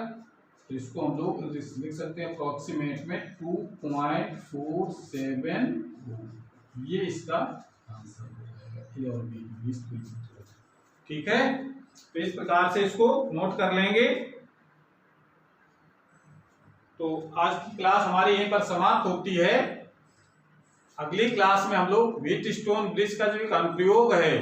[SPEAKER 1] तो इसको हम लोग लिख सकते हैं अप्रोक्सीमेट में 2.47। ये इसका आंसर हो जाएगा, ए और बी 20। ठीक है, तो इस प्रकार से इसको नोट कर लेंगे। तो आज की क्लास हमारी यहीं पर समाप्त होती है। अगली क्लास में हम लोग व्हीटस्टोन ब्रिज का जो एक अनुप्रयोग है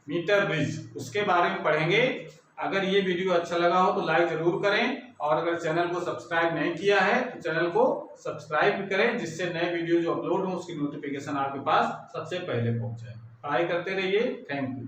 [SPEAKER 1] मीटर ब्रिज, उसके बारे में पढ़ेंगे। अगर ये वीडियो अच्छा लगा हो तो लाइक जरूर करें, और अगर चैनल को सब्सक्राइब नहीं किया है तो चैनल को सब्सक्राइब भी करें, जिससे नए वीडियो जो अपलोड हो उसकी नोटिफिकेशन आपके पास सबसे पहले पहुंचे। पढ़ाई करते रहिए। Thank you.